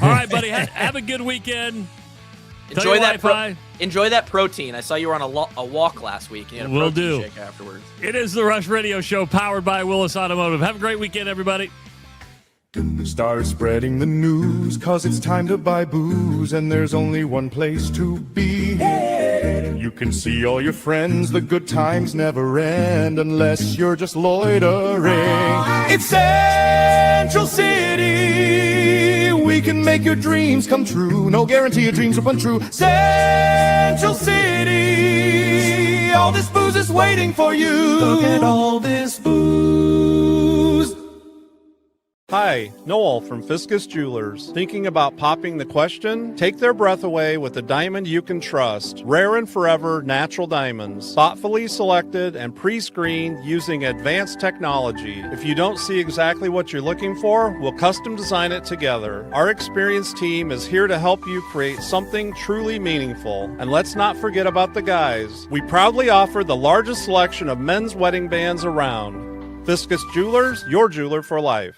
All right, buddy. Have a good weekend. Enjoy that protein. I saw you were on a walk last week. You had a protein shake afterwards. It is the Rush Radio Show, powered by Willis Automotive. Have a great weekend, everybody. Start spreading the news, 'cause it's time to buy booze, and there's only one place to be. You can see all your friends, the good times never end, unless you're just loitering. It's Central City. We can make your dreams come true. No guarantee your dreams will come true. Central City. All this booze is waiting for you. Look at all this booze. Hi, Noel from Fiscus Jewelers. Thinking about popping the question? Take their breath away with a diamond you can trust. Rare and forever natural diamonds. Thoughtfully selected and pre-screened using advanced technology. If you don't see exactly what you're looking for, we'll custom design it together. Our experienced team is here to help you create something truly meaningful. And let's not forget about the guys. We proudly offer the largest selection of men's wedding bands around. Fiscus Jewelers, your jeweler for life.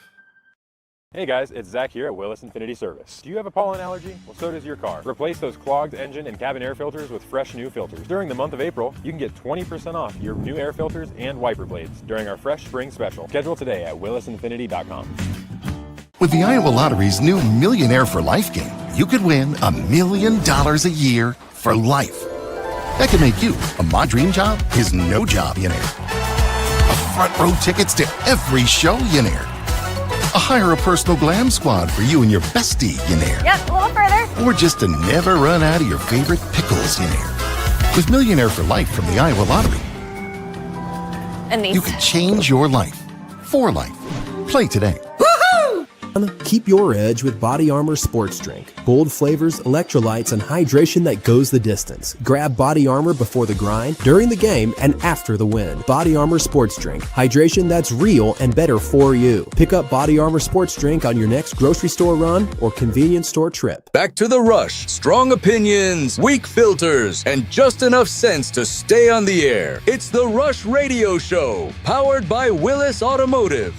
Hey guys, it's Zach here at Willis Infinity Service. Do you have a pollen allergy? Well, so does your car. Replace those clogged engine and cabin air filters with fresh new filters. During the month of April, you can get 20% off your new air filters and wiper blades during our Fresh Spring Special. Schedule today at willisinfinity.com. With the Iowa Lottery's new Millionaire for Life game, you could win $1 million a year for life. That could make you a My Dream Job is No Job millionaire. A front row tickets to every show millionaire. A hire a personal glam squad for you and your bestie millionaire. Yep, a little further. Or just to never run out of your favorite pickles millionaire. With Millionaire for Life from the Iowa Lottery, And these. you can change your life for life. Play today. Keep your edge with Body Armor Sports Drink. Bold flavors, electrolytes, and hydration that goes the distance. Grab Body Armor before the grind, during the game, and after the win. Body Armor Sports Drink. Hydration that's real and better for you. Pick up Body Armor Sports Drink on your next grocery store run or convenience store trip. Back to the rush. Strong opinions, weak filters, and just enough sense to stay on the air. It's the Rush Radio Show, powered by Willis Automotive.